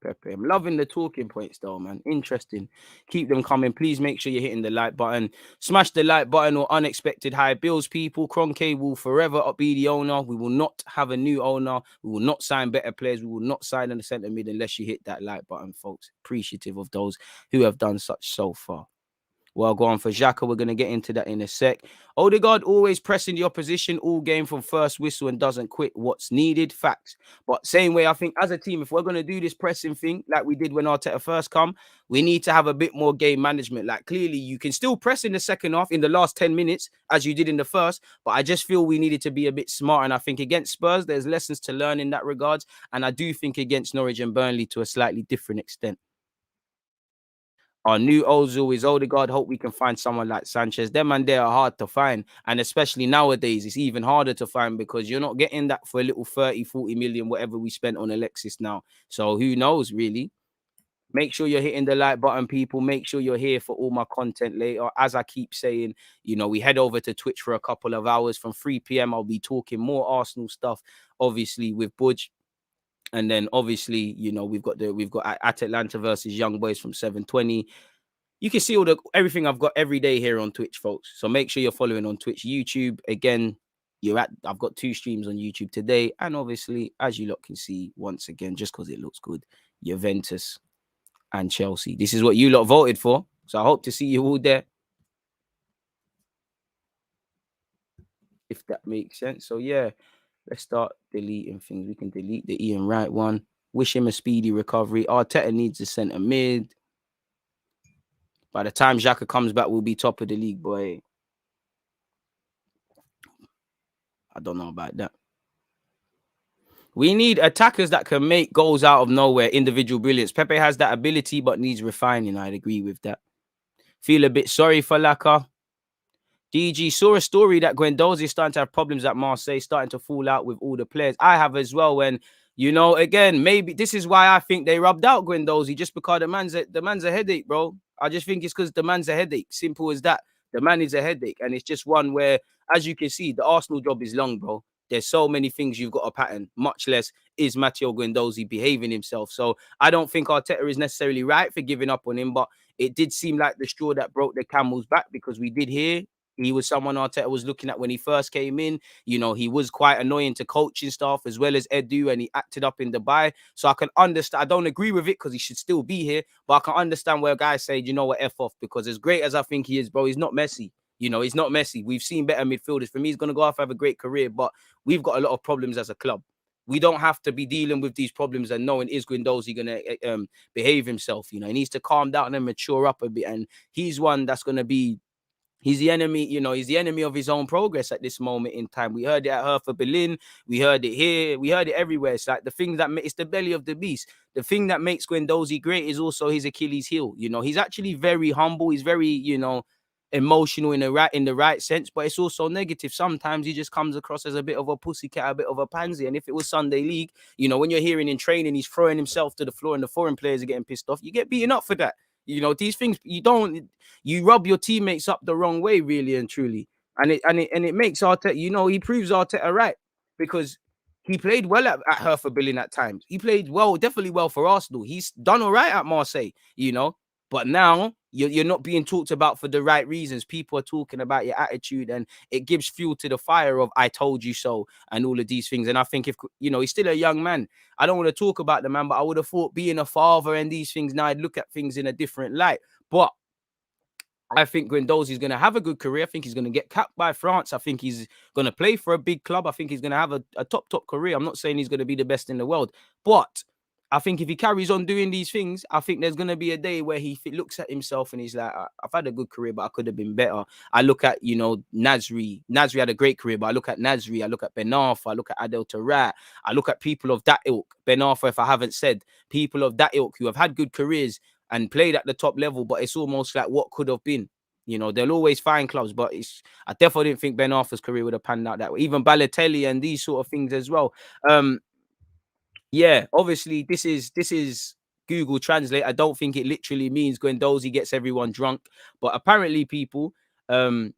Pepe. I'm loving the talking points though, man. Interesting. Keep them coming. Please make sure you're hitting the like button. Smash the like button or unexpected high bills, people. Kroenke will forever be the owner. We will not have a new owner. We will not sign better players. We will not sign in the centre mid unless you hit that like button, folks. Appreciative of those who have done such so far. Well, go on for Xhaka. We're going to get into that in a sec. Odegaard always pressing the opposition all game from first whistle and doesn't quit. What's needed? Facts. But same way, I think as a team, if we're going to do this pressing thing like we did when Arteta first come, we need to have a bit more game management. Like clearly, you can still press in the second half in the last 10 minutes as you did in the first, but I just feel we needed to be a bit smart. And I think against Spurs, there's lessons to learn in that regards. And I do think against Norwich and Burnley to a slightly different extent. Our new Ozil is Odegaard. Hope we can find someone like Sanchez. Them and they are hard to find. And especially nowadays, it's even harder to find because you're not getting that for a little 30, 40 million, whatever we spent on Alexis now. So who knows, really? Make sure you're hitting the like button, people. Make sure you're here for all my content later. As I keep saying, we head over to Twitch for a couple of hours. From 3 p.m., I'll be talking more Arsenal stuff, obviously, with Budge. And then obviously, we've got Atalanta versus Young Boys from 7:20. You can see everything I've got every day here on Twitch, folks. So make sure you're following on Twitch, YouTube. Again, I've got 2 streams on YouTube today. And obviously, as you lot can see, once again, just because it looks good, Juventus and Chelsea. This is what you lot voted for. So I hope to see you all there. If that makes sense. So yeah, let's start deleting things. We can delete the Ian Wright one. Wish him a speedy recovery. Arteta needs a centre mid. By the time Xhaka comes back, we'll be top of the league, boy. I don't know about that. We need attackers that can make goals out of nowhere, individual brilliance. Pepe has that ability, but needs refining. I'd agree with that. Feel a bit sorry for Laka. DG saw a story that Guendouzi is starting to have problems at Marseille, starting to fall out with all the players. I have as well. When again, maybe this is why I think they rubbed out Guendouzi, just because the man's a headache, bro. I just think it's because the man's a headache. Simple as that. The man is a headache, and it's just one where, as you can see, the Arsenal job is long, bro. There's so many things you've got to pattern. Much less is Matteo Guendouzi behaving himself. So I don't think Arteta is necessarily right for giving up on him, but it did seem like the straw that broke the camel's back because we did hear He was someone Arteta was looking at when he first came in. You know, he was quite annoying to coaching staff as well as Edu, and he acted up in Dubai. So I can understand. I don't agree with it because he should still be here, but I can understand where guys say, you know what, F off, because as great as I think he is, bro, he's not Messi. You know, he's not Messi. We've seen better midfielders. For me, he's going to go off have a great career, but we've got a lot of problems as a club. We don't have to be dealing with these problems and knowing is Guendouzi going to behave himself. You know, he needs to calm down and mature up a bit. And he's one that's going to be, he's the enemy, you know, he's the enemy of his own progress at this moment in time. We heard it at Hertha Berlin. We heard it here. We heard it everywhere. It's like the thing that it's the belly of the beast. The thing that makes Guendouzi great is also his Achilles heel. You know, he's actually very humble. He's very, you know, emotional in the right sense, but it's also negative. Sometimes he just comes across as a bit of a pussycat, a bit of a pansy. And if it was Sunday League, you know, when you're hearing in training he's throwing himself to the floor and the foreign players are getting pissed off, you get beaten up for that. You know, these things you rub your teammates up the wrong way, really and truly. And it makes Arteta, you know, he proves Arteta right, because he played well at Hertha Berlin at times. He played well, definitely well for Arsenal. He's done all right at Marseille, you know. But now you're not being talked about for the right reasons. People are talking about your attitude, and it gives fuel to the fire of "I told you so" and all of these things. And I think, if you know, he's still a young man. I don't want to talk about the man, but I would have thought being a father and these things, now I'd look at things in a different light. But I think Guendouzi is going to have a good career. I think he's going to get capped by France. I think he's going to play for a big club. I think he's going to have a top career. I'm not saying he's going to be the best in the world, but I think if he carries on doing these things, I think there's going to be a day where he looks at himself and he's like, I've had a good career, but I could have been better. I look at, you know, Nasri. Nasri had a great career, but I look at Nasri. I look at Ben Arfa. I look at Adel Tarat. I look at people of that ilk. Ben Arfa, if I haven't said, people of that ilk who have had good careers and played at the top level, but it's almost like what could have been. You know, they'll always find clubs, but I definitely didn't think Ben Arfa's career would have panned out that way. Even Balotelli and these sort of things as well. Yeah, obviously this is Google Translate. I don't think it literally means Guendouzi gets everyone drunk, but apparently Matteo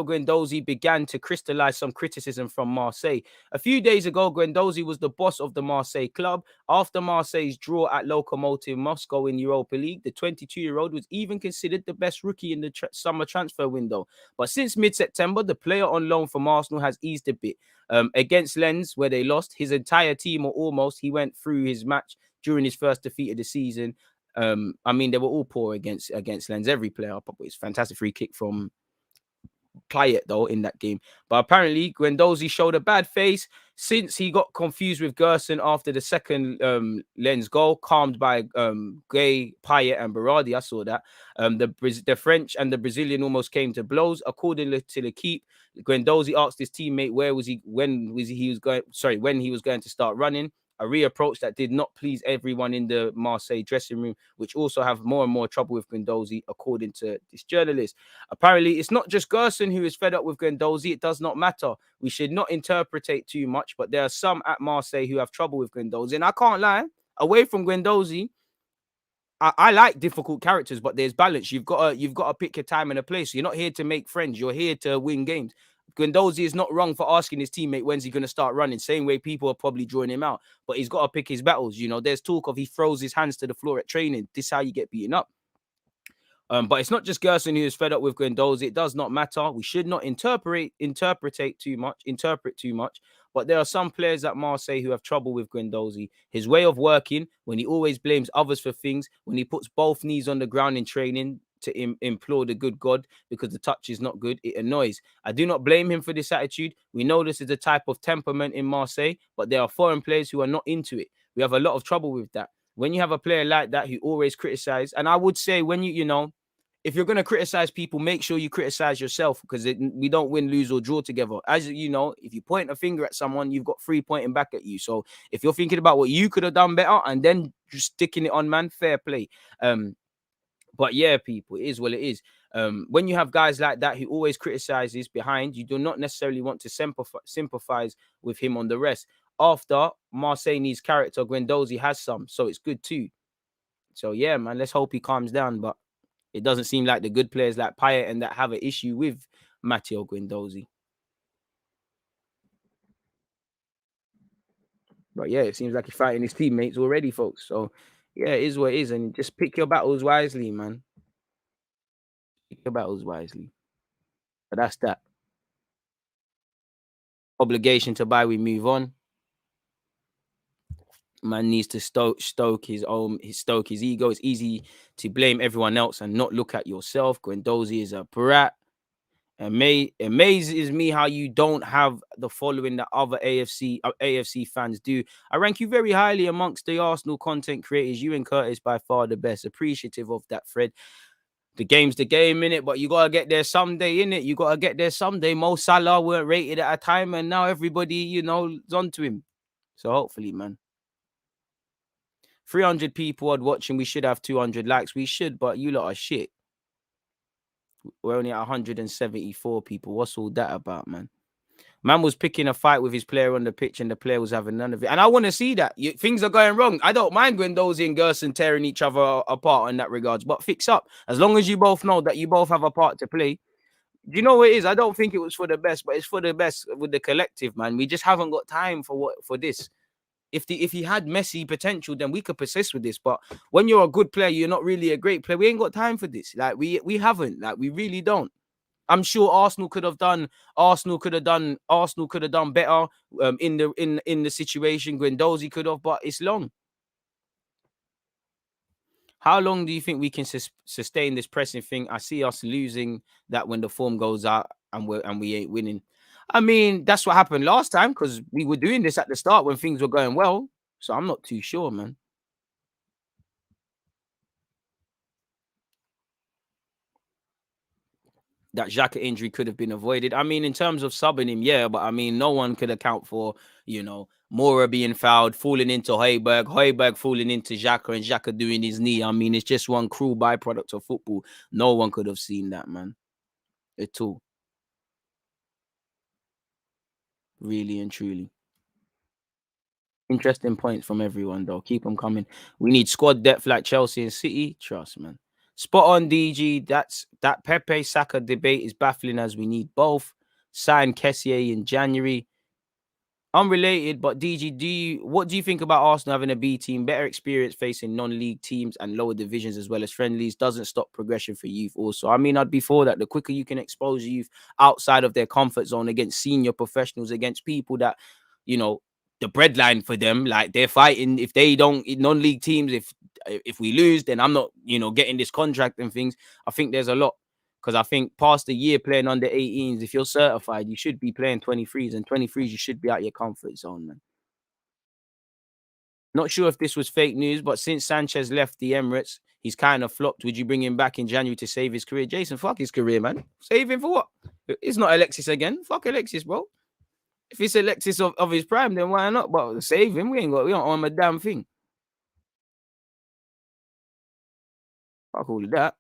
Guendouzi began to crystallize some criticism from Marseille. A few days ago, Guendouzi was the boss of the Marseille club. After Marseille's draw at Lokomotiv Moscow in Europa League, the 22-year-old was even considered the best rookie in the summer transfer window. But since mid-September, the player on loan from Arsenal has eased a bit. Against Lens, where they lost, his entire team, or almost, he went through his match during his first defeat of the season. I mean, they were all poor against Lens. Every player, probably, it's fantastic free kick from Payet though in that game. But apparently Guendouzi showed a bad face since he got confused with Gerson after the second Lens goal, calmed by Gay, Payet and Berardi. I saw that. The French and the Brazilian almost came to blows. According to the Keep, Guendouzi asked his teammate when he was going to start running. A reapproach that did not please everyone in the Marseille dressing room, which also have more and more trouble with Guendouzi, according to this journalist. Apparently, it's not just Gerson who is fed up with Guendouzi. It does not matter. We should not interpretate too much, but there are some at Marseille who have trouble with Guendouzi. And I can't lie, away from Guendouzi, I like difficult characters, but there's balance. You've got to pick your time and a place. You're not here to make friends. You're here to win games. Guendouzi is not wrong for asking his teammate when's he going to start running. Same way people are probably drawing him out, but he's got to pick his battles. You know, there's talk of he throws his hands to the floor at training. This is how you get beaten up. But it's not just Gerson who is fed up with Guendouzi. It does not matter. We should not interpret too much. But there are some players at Marseille who have trouble with Guendouzi. His way of working, when he always blames others for things, when he puts both knees on the ground in training to implore the good God because the touch is not good, it annoys. I do not blame him for this attitude. We know this is a type of temperament in Marseille, but there are foreign players who are not into it. We have a lot of trouble with that. When you have a player like that who always criticizes, and I would say when you know, if you're going to criticize people, make sure you criticize yourself, because we don't win, lose, or draw together. As you know, if you point a finger at someone, you've got three pointing back at you. So if you're thinking about what you could have done better and then just sticking it on, man, fair play. But yeah, people, it is what it is. When you have guys like that who always criticizes behind, you do not necessarily want to sympathize with him on the rest. After Marseille needs character, Guendouzi has some, so it's good too. So yeah, man, let's hope he calms down. But it doesn't seem like the good players like Payet and that have an issue with Matteo Guendouzi. But yeah, it seems like he's fighting his teammates already, folks. So yeah, it is what it is. And just pick your battles wisely, man. Pick your battles wisely. But that's that. Obligation to buy, we move on. Man needs to stoke his ego. It's easy to blame everyone else and not look at yourself. Guendouzi is a brat. Amazes me how you don't have the following that other AFC fans do. I rank you very highly amongst the Arsenal content creators. You and Curtis by far the best. Appreciative of that, Fred. The game's the game, innit? But you gotta get there someday, innit? You gotta get there someday. Mo Salah weren't rated at a time, and now everybody, is onto him. So hopefully, man. 300 people odd watching. We should have 200 likes. We should, but you lot are shit. We're only at 174 people. What's all that about, man? Man was picking a fight with his player on the pitch and the player was having none of it. And I want to see that. Things are going wrong. I don't mind Guendouzi and Gerson tearing each other apart in that regards, but fix up. As long as you both know that you both have a part to play. Do you know what it is? I don't think it was for the best, but it's for the best with the collective, man. We just haven't got time for this. If he had Messi potential, then we could persist with this. But when you're a good player, you're not really a great player. We ain't got time for this. Like we haven't. Like we really don't. I'm sure Arsenal could have done better in the situation. Guendouzi could have, but it's long. How long do you think we can sustain this pressing thing? I see us losing that when the form goes out and we ain't winning. I mean, that's what happened last time because we were doing this at the start when things were going well. So I'm not too sure, man. That Xhaka injury could have been avoided. I mean, in terms of subbing him, yeah, but I mean, no one could account for, Mora being fouled, falling into Højbjerg falling into Xhaka, and Xhaka doing his knee. I mean, it's just one cruel byproduct of football. No one could have seen that, man, at all. Really and truly. Interesting points from everyone, though. Keep them coming. We need squad depth like Chelsea and City. Trust, man. Spot on, DG. That Pepe Saka debate is baffling as we need both. Sign Kessié in January. Unrelated, but DG, what do you think about Arsenal having a B team? Better experience facing non-league teams and lower divisions as well as friendlies doesn't stop progression for youth also. I mean, I'd be for that. The quicker you can expose youth outside of their comfort zone against senior professionals, against people that, the breadline for them, like they're fighting. If they don't, non-league teams, if we lose, then I'm not, getting this contract and things. I think there's a lot. Because I think past a year playing under 18s, if you're certified, you should be playing 23s. And 23s, you should be out your comfort zone, man. Not sure if this was fake news, but since Sanchez left the Emirates, he's kind of flopped. Would you bring him back in January to save his career? Jason, fuck his career, man. Save him for what? It's not Alexis again. Fuck Alexis, bro. If it's Alexis of his prime, then why not? But save him. We don't own a damn thing. Fuck all of that.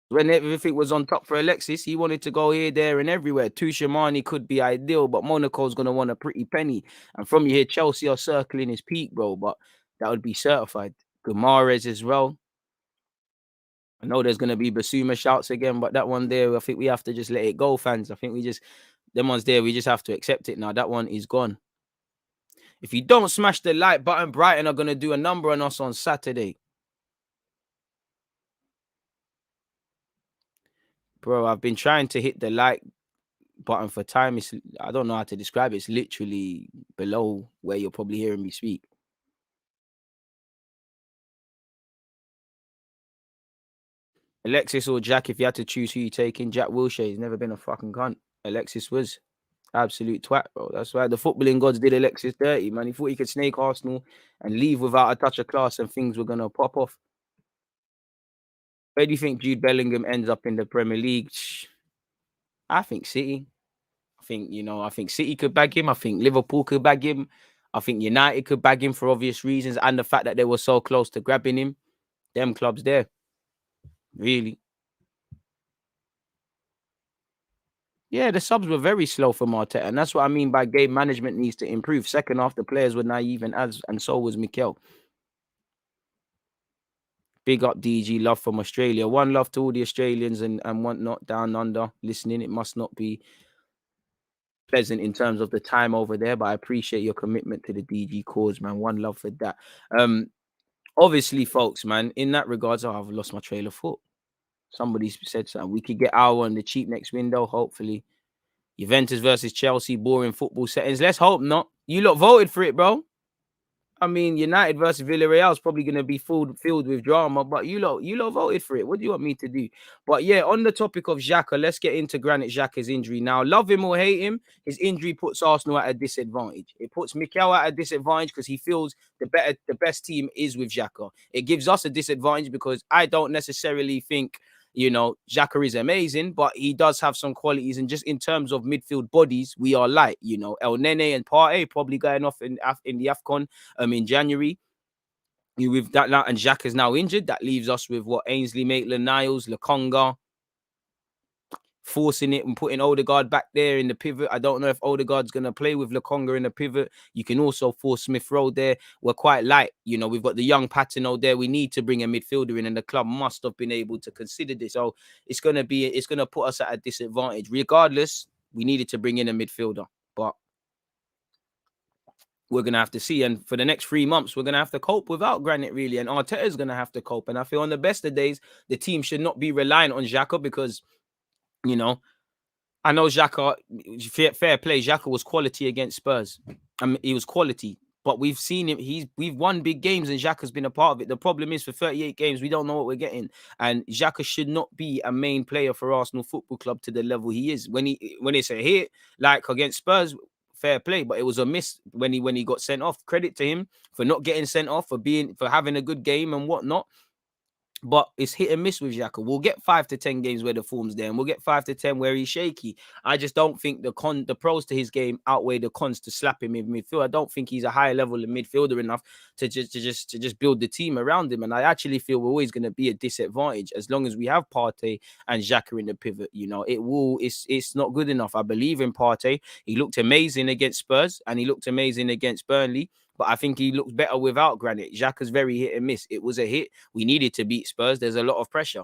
When everything was on top for Alexis, he wanted to go here, there, and everywhere. Tuchemani could be ideal, but Monaco's going to want a pretty penny. And from you here, Chelsea are circling his peak, bro, but that would be certified. Guimaraes as well. I know there's going to be Basuma shouts again, but that one there, I think we have to just let it go, fans. I think them ones there, we just have to accept it now. That one is gone. If you don't smash the like button, Brighton are going to do a number on us on Saturday. Bro, I've been trying to hit the like button for time. I don't know how to describe it. It's literally below where you're probably hearing me speak. Alexis or Jack, if you had to choose who you taking, Jack Wilshere. He's never been a fucking cunt. Alexis was absolute twat, bro. That's why the footballing gods did Alexis dirty, man. He thought he could snake Arsenal and leave without a touch of class and things were going to pop off. Where do you think Jude Bellingham ends up in the Premier League? I think City. I think City could bag him. I think Liverpool could bag him. I think United could bag him for obvious reasons. And the fact that they were so close to grabbing him. Them clubs there. Really. Yeah, the subs were very slow for Arteta. And that's what I mean by game management needs to improve. Second half, the players were naive and so was Mikel. Big up DG, love from Australia. One love to all the Australians and whatnot down under listening. It must not be pleasant in terms of the time over there, but I appreciate your commitment to the DG cause, man. One love for that. Obviously, folks, man, in that regards, I've lost my trail of thought. Somebody said something. We could get our on the cheap next window, hopefully. Juventus versus Chelsea, boring football settings. Let's hope not. You lot voted for it, bro. I mean, United versus Villarreal is probably going to be filled with drama, but you lot voted for it. What do you want me to do? But yeah, on the topic of Xhaka, let's get into Granit Xhaka's injury now. Love him or hate him, his injury puts Arsenal at a disadvantage. It puts Mikel at a disadvantage because he feels the best team is with Xhaka. It gives us a disadvantage because I don't necessarily think, you know, Xhaka is amazing, but he does have some qualities. And just in terms of midfield bodies, we are light. You know, El Nene and Partey probably going off in the AFCON in January. With that now, and Xhaka is now injured. That leaves us with what? Ainsley, Maitland-Niles, Lokonga, forcing it and putting Odegaard back there in the pivot. I don't know if Odegaard's going to play with Lokonga in the pivot. You can also force Smith Rowe there. We're quite light. You know, we've got the young Patino there. We need to bring a midfielder in, and the club must have been able to consider this. So it's going to put us at a disadvantage. Regardless, we needed to bring in a midfielder, but we're going to have to see. And for the next 3 months, we're going to have to cope without Granit, really. And Arteta's going to have to cope. And I feel on the best of days, the team should not be reliant on Xhaka because, you know, I know Xhaka, fair play. Xhaka was quality against Spurs. I mean, he was quality. But we've seen him. We've won big games and Xhaka's been a part of it. The problem is for 38 games, we don't know what we're getting. And Xhaka should not be a main player for Arsenal Football Club to the level he is. When it's a hit, like against Spurs, fair play, but it was a miss when he got sent off. Credit to him for not getting sent off, for having a good game and whatnot. But it's hit and miss with Xhaka. We'll get 5 to 10 games where the form's there, and we'll get 5 to 10 where he's shaky. I just don't think the pros to his game outweigh the cons to slap him in midfield. I don't think he's a higher level of midfielder enough to just build the team around him. And I actually feel we're always going to be a disadvantage as long as we have Partey and Xhaka in the pivot. You know, it's not good enough. I believe in Partey. He looked amazing against Spurs and he looked amazing against Burnley. But I think he looks better without Granit. Xhaka's very hit and miss. It was a hit. We needed to beat Spurs. There's a lot of pressure.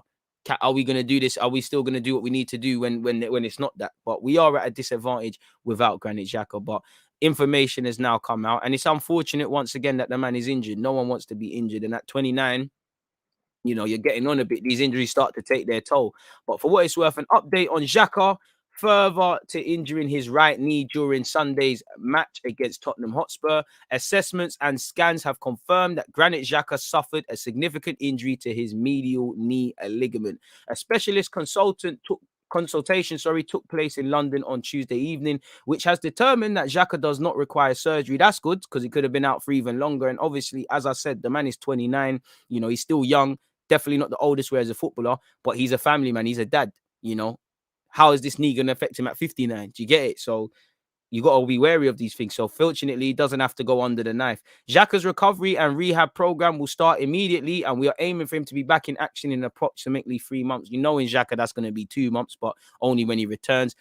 Are we going to do this? Are we still going to do what we need to do when it's not that? But we are at a disadvantage without Granit Xhaka. But information has now come out. And it's unfortunate once again that the man is injured. No one wants to be injured. And at 29, you know, you're getting on a bit. These injuries start to take their toll. But for what it's worth, an update on Xhaka. Further to injuring his right knee during Sunday's match against Tottenham Hotspur, assessments and scans have confirmed that Granit Xhaka suffered a significant injury to his medial knee ligament. A specialist consultation took place in London on Tuesday evening, which has determined that Xhaka does not require surgery. That's good because he could have been out for even longer. And obviously, as I said, the man is 29. You know, he's still young. Definitely not the oldest way as a footballer, but he's a family man. He's a dad, you know. How is this knee going to affect him at 59? Do you get it? So you got to be wary of these things. So fortunately, he doesn't have to go under the knife. Xhaka's recovery and rehab program will start immediately, and we are aiming for him to be back in action in approximately 3 months. You know, in Xhaka, that's going to be 2 months, but only when he returns.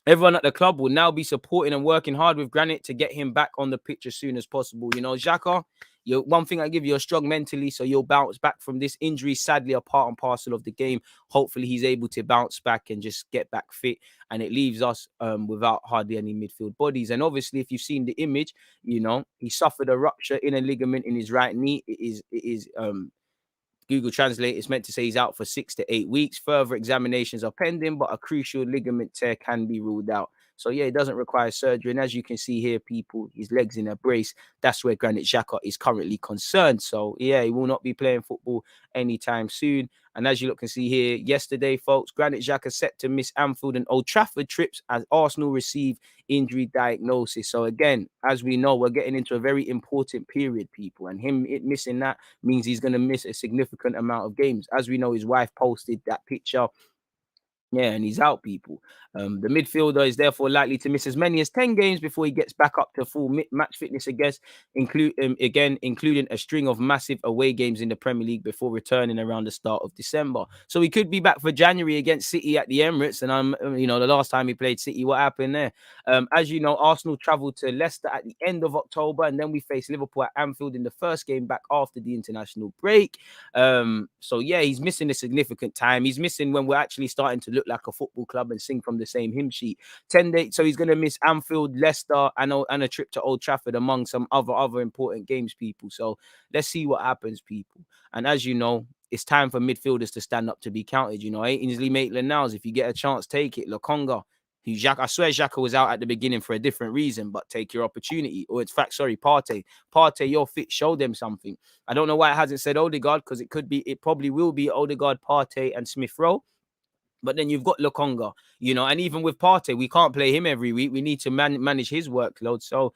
Everyone at the club will now be supporting and working hard with Granit to get him back on the pitch as soon as possible. You know, Xhaka, one thing I give you, are strong mentally, so you'll bounce back from this injury. Sadly, a part and parcel of the game. Hopefully, he's able to bounce back and just get back fit. And it leaves us without hardly any midfield bodies. And obviously, if you've seen the image, you know, he suffered a rupture in a ligament in his right knee. It is Google Translate is meant to say he's out for 6 to 8 weeks. Further examinations are pending, but a crucial ligament tear can be ruled out. So, yeah, it doesn't require surgery. And as you can see here, people, his legs in a brace. That's where Granit Xhaka is currently concerned. So, yeah, he will not be playing football anytime soon. And as you can see here, yesterday, folks, Granit Xhaka set to miss Anfield and Old Trafford trips as Arsenal receive injury diagnosis. So, again, as we know, we're getting into a very important period, people. And him missing that means he's going to miss a significant amount of games. As we know, his wife posted that picture. Yeah, and he's out, people. The midfielder is therefore likely to miss as many as 10 games before he gets back up to full match fitness again, including a string of massive away games in the Premier League before returning around the start of December. So he could be back for January against City at the Emirates. And the last time he played City, what happened there? As you know, Arsenal travelled to Leicester at the end of October, and then we face Liverpool at Anfield in the first game back after the international break. So yeah, he's missing a significant time. He's missing when we're actually starting to look look like a football club and sing from the same hymn sheet. 10 days, so he's going to miss Anfield, Leicester, and a trip to Old Trafford, among some other important games, people. So let's see what happens, people. And as you know, it's time for midfielders to stand up to be counted. You know, Ainsley Maitland-Niles, if you get a chance, take it. Lokonga, I swear Xhaka was out at the beginning for a different reason, but take your opportunity. Or in fact, sorry, Partey, you're fit. Show them something. I don't know why it hasn't said Odegaard, because it probably will be Odegaard, Partey, and Smith Rowe. But then you've got Lokonga, you know, and even with Partey, we can't play him every week. We need to manage his workload. So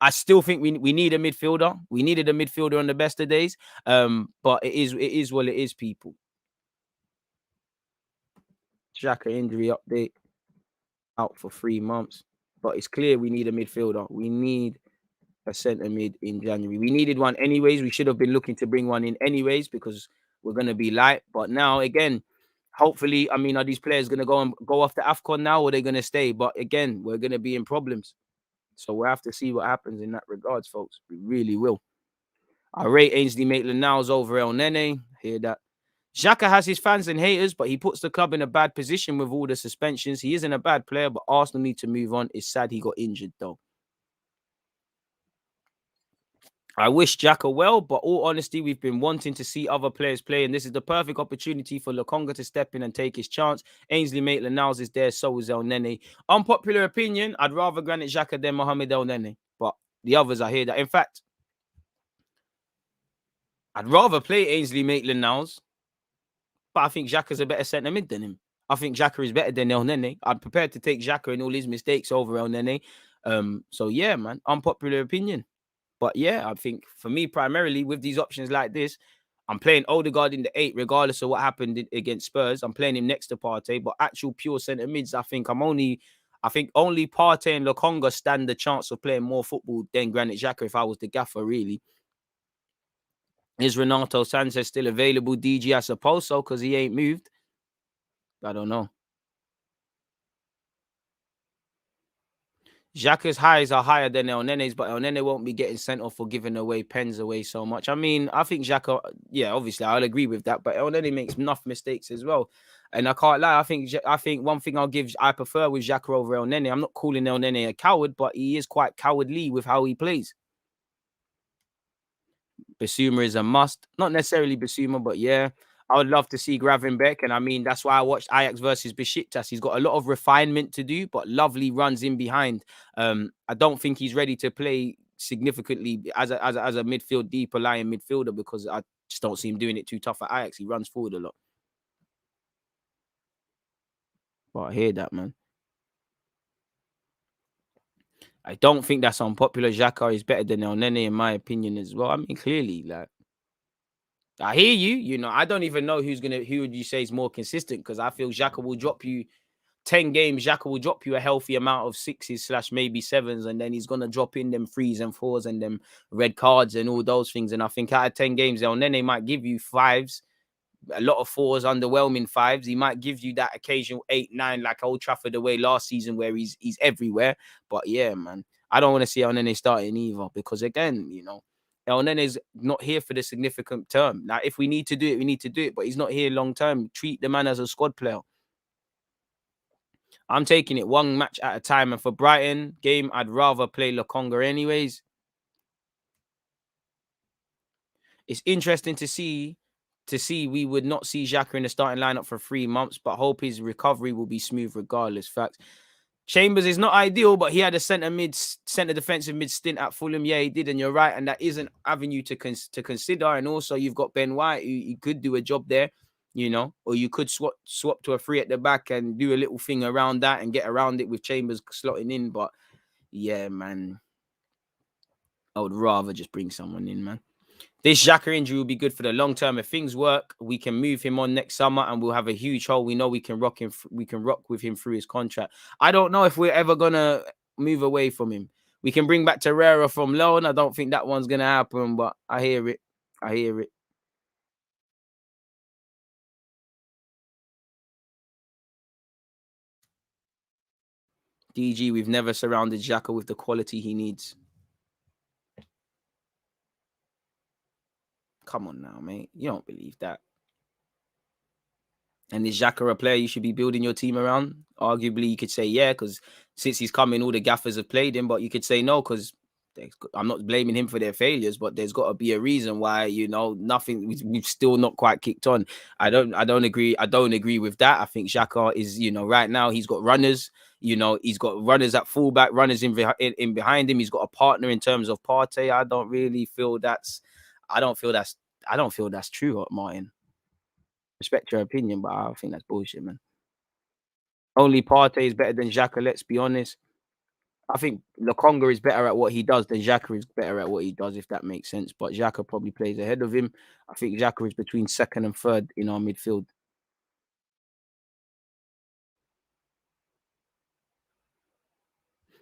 I still think we need a midfielder. We needed a midfielder on the best of days. But it is what it is, people. Xhaka injury update, out for 3 months. But it's clear we need a midfielder. We need a centre mid in January. We needed one anyways. We should have been looking to bring one in anyways, because we're going to be light. But now, again, hopefully, I mean, are these players going to go off the AFCON now, or are they going to stay? But again, we're going to be in problems. So we'll have to see what happens in that regards, folks. We really will. I rate Ainsley Maitland-Niles over El Nene. Hear that. Xhaka has his fans and haters, but he puts the club in a bad position with all the suspensions. He isn't a bad player, but Arsenal need to move on. It's sad he got injured, though. I wish Xhaka well, but all honesty, we've been wanting to see other players play, and this is the perfect opportunity for Lokonga to step in and take his chance. Ainsley Maitland-Niles is there, so is El Nene. Unpopular opinion, I'd rather Granit Xhaka than Mohamed El Nene, but the others, I hear that. In fact, I'd rather play Ainsley Maitland-Niles, but I think Xhaka's a better centre mid than him. I think Xhaka is better than El Nene. I'm prepared to take Xhaka and all his mistakes over El Nene. So yeah, man, unpopular opinion. But yeah, I think for me, primarily with these options like this, I'm playing Odegaard in the 8, regardless of what happened against Spurs. I'm playing him next to Partey, but actual pure centre mids, I think only Partey and Lokonga stand the chance of playing more football than Granit Xhaka if I was the gaffer, really. Is Renato Sanchez still available, DG? I suppose so, because he ain't moved. I don't know. Xhaka's highs are higher than El Nene's, but El Nene won't be getting sent off for giving away pens away so much. I mean, I think Xhaka, yeah, obviously I'll agree with that, but El Nene makes enough mistakes as well. And I can't lie, I think one thing I prefer with Xhaka over El Nene. I'm not calling El Nene a coward, but he is quite cowardly with how he plays. Basuma is a must. Not necessarily Basuma, but yeah. I would love to see Gravenberch, and I mean, that's why I watched Ajax versus Besiktas. He's got a lot of refinement to do, but lovely runs in behind. I don't think he's ready to play significantly as a midfield, deeper lying midfielder, because I just don't see him doing it too tough at Ajax. He runs forward a lot. But I hear that, man. I don't think that's unpopular. Xhaka is better than El Nene, in my opinion, as well. I mean, clearly, like, I hear you. You know, I don't even know who would you say is more consistent, because I feel Xhaka will drop you 10 games. Xhaka will drop you a healthy amount of 6s / maybe 7s, and then he's gonna drop in them 3s and 4s and them red cards and all those things. And I think out of 10 games, El Nene might give you 5s, a lot of 4s, underwhelming 5s. He might give you that occasional 8, 9, like Old Trafford away last season, where he's everywhere. But yeah, man, I don't want to see El Nene starting either, because again, you know, El Nene's not here for the significant term. Now, if we need to do it, we need to do it, but he's not here long term. Treat the man as a squad player. I'm taking it one match at a time, and for Brighton game, I'd rather play Lokonga anyways. It's interesting to see we would not see Xhaka in the starting lineup for 3 months, but hope his recovery will be smooth regardless. Facts. Chambers is not ideal, but he had a centre defensive mid stint at Fulham. Yeah, he did, and you're right, and that is an avenue to consider. And also, you've got Ben White, who could do a job there, you know, or you could swap to a 3 at the back and do a little thing around that and get around it with Chambers slotting in. But yeah, man, I would rather just bring someone in, man. This Xhaka injury will be good for the long term. If things work, we can move him on next summer, and we'll have a huge hole. We know we can rock him. We can rock with him through his contract. I don't know if we're ever gonna move away from him. We can bring back Torreira from loan. I don't think that one's gonna happen, but I hear it. I hear it. DG, we've never surrounded Xhaka with the quality he needs. Come on now, mate. You don't believe that. And is Xhaka a player you should be building your team around? Arguably, you could say yeah, because since he's coming, all the gaffers have played him. But you could say no, because I'm not blaming him for their failures, but there's got to be a reason why, you know, nothing. We've still not quite kicked on. I don't agree. I don't agree with that. I think Xhaka is, you know, right now he's got runners. You know, he's got runners at fullback, runners in behind him. He's got a partner in terms of Partey. I don't really feel that's. I don't feel that's. I don't feel that's true, Martin. Respect your opinion, but I think that's bullshit, man. Only Partey is better than Xhaka, let's be honest. I think Lokonga is better at what he does than Xhaka is better at what he does, if that makes sense. But Xhaka probably plays ahead of him. I think Xhaka is between second and third in our midfield.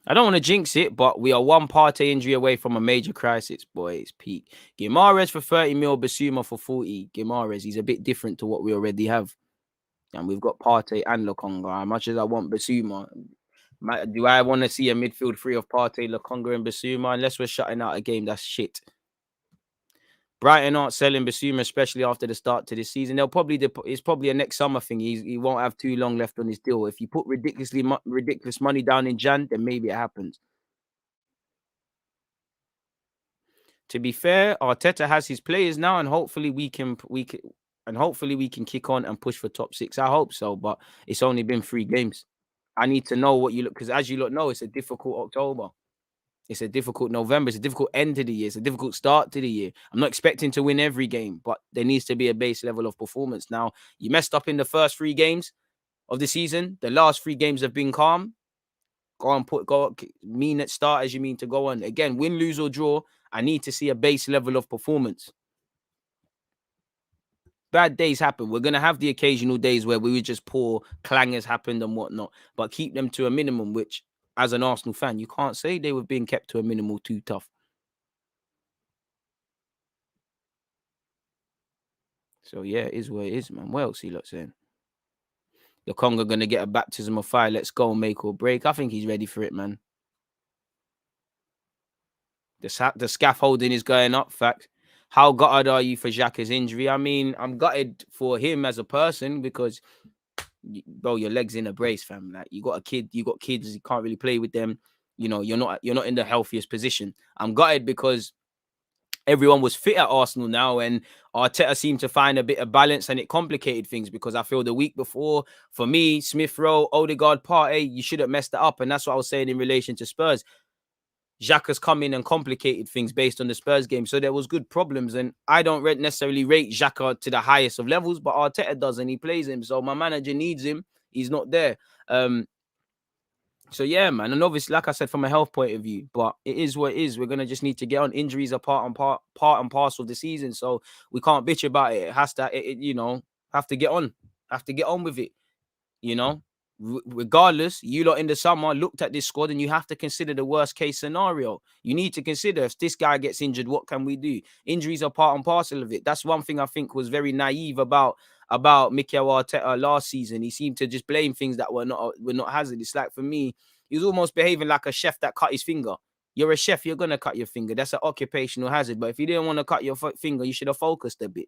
I don't want to jinx it, but we are one Partey injury away from a major crisis. Boy, it's peak. Guimaraes for 30 mil, Basuma for 40. Guimaraes, he's a bit different to what we already have. And we've got Partey and Lokonga. As much as I want Basuma, do I want to see a midfield three of Partey, Lokonga, and Basuma? Unless we're shutting out a game, that's shit. Brighton aren't selling Basuma, especially after the start to this season. They'll probably it's probably a next summer thing. He won't have too long left on his deal. If you put ridiculous money down in Jan, then maybe it happens. To be fair, Arteta has his players now, and hopefully we can kick on and push for top 6. I hope so, but it's only been 3 games. I need to know what you look, because as you lot know, it's a difficult October. It's a difficult November. It's a difficult end to the year. It's a difficult start to the year. I'm not expecting to win every game, but there needs to be a base level of performance. Now, you messed up in the first 3 games of the season. The last 3 games have been calm. Mean at start as you mean to go on. Again, win, lose, or draw. I need to see a base level of performance. Bad days happen. We're going to have the occasional days where we were just poor, clangers happened and whatnot, but keep them to a minimum, which, as an Arsenal fan, you can't say they were being kept to a minimal too tough. So, yeah, it is what it is, man. What else he lot saying? The Congo going to get a baptism of fire. Let's go, make or break. I think he's ready for it, man. The scaffolding is going up, fact. How gutted are you for Xhaka's injury? I mean, I'm gutted for him as a person because, bro, your leg's in a brace, fam. Like, you got kids, you can't really play with them. You know, you're not in the healthiest position. I'm gutted because everyone was fit at Arsenal now, and Arteta seemed to find a bit of balance, and it complicated things because I feel the week before, for me, Smith Rowe, Odegaard, Partey, you should have messed it up. And that's what I was saying in relation to Spurs. Xhaka's come in and complicated things based on the Spurs game. So there was good problems. And I don't necessarily rate Xhaka to the highest of levels, but Arteta does, and he plays him. So my manager needs him. He's not there. So yeah, man. And obviously, like I said, from a health point of view, but it is what it is. We're gonna just need to get on. Injuries are part and parcel of the season. So we can't bitch about it. It has to, have to get on. Have to get on with it. You know, regardless, you lot in the summer looked at this squad and you have to consider the worst case scenario. You need to consider, if this guy gets injured, what can we do? Injuries are part and parcel of it. That's one thing I think was very naive about Mikel Arteta last season. He seemed to just blame things that were not hazardous. Like, for me, he was almost behaving like a chef that cut his finger. You're a chef, you're gonna cut your finger. That's an occupational hazard. But if you didn't want to cut your finger, you should have focused a bit.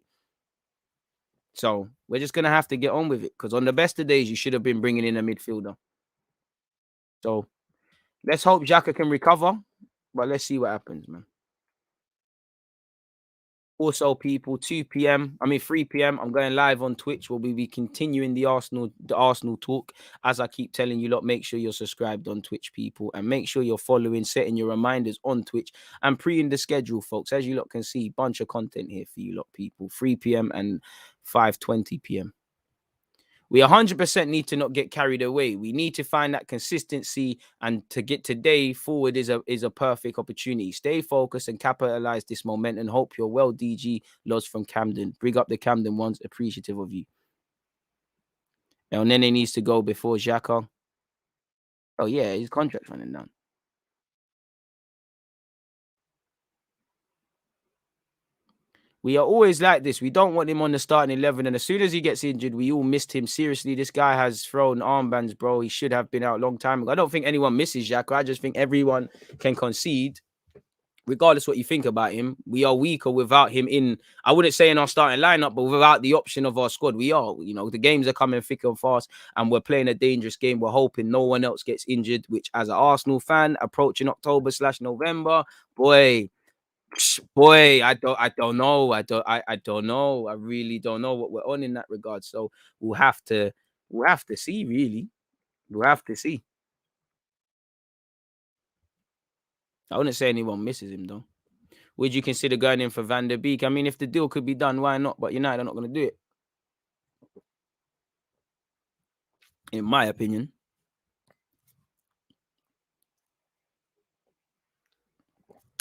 So we're just going to have to get on with it, because on the best of days, you should have been bringing in a midfielder. So let's hope Xhaka can recover, but let's see what happens, man. Also, people, 3 p.m, I'm going live on Twitch. We'll be continuing the Arsenal talk. As I keep telling you lot, make sure you're subscribed on Twitch, people, and make sure you're following, setting your reminders on Twitch and pre in the schedule, folks. As you lot can see, bunch of content here for you lot, people. 3 p.m. and 5:20 p.m. We 100% need to not get carried away. We need to find that consistency, and to get today forward is a perfect opportunity. Stay focused and capitalize this momentum. Hope you're well, DG Loz from Camden. Bring up the Camden ones. Appreciative of you. El Nene needs to go before Xhaka. Oh yeah, his contract's running down. We are always like this. We don't want him on the starting 11. And as soon as he gets injured, we all missed him. Seriously, this guy has thrown armbands, bro. He should have been out a long time ago. I don't think anyone misses Xhaka. I just think everyone can concede regardless what you think about him, we are weaker without him in, I wouldn't say in our starting lineup, but without the option of our squad, we are. You know, the games are coming thick and fast, and we're playing a dangerous game. We're hoping no one else gets injured, which as an Arsenal fan, approaching October/November, boy, I don't know. I don't know. I really don't know what we're on in that regard. So we'll have to see, really. We'll have to see. I wouldn't say anyone misses him though. Would you consider going in for Van der Beek? I mean, if the deal could be done, why not? But United are not going to do it, in my opinion.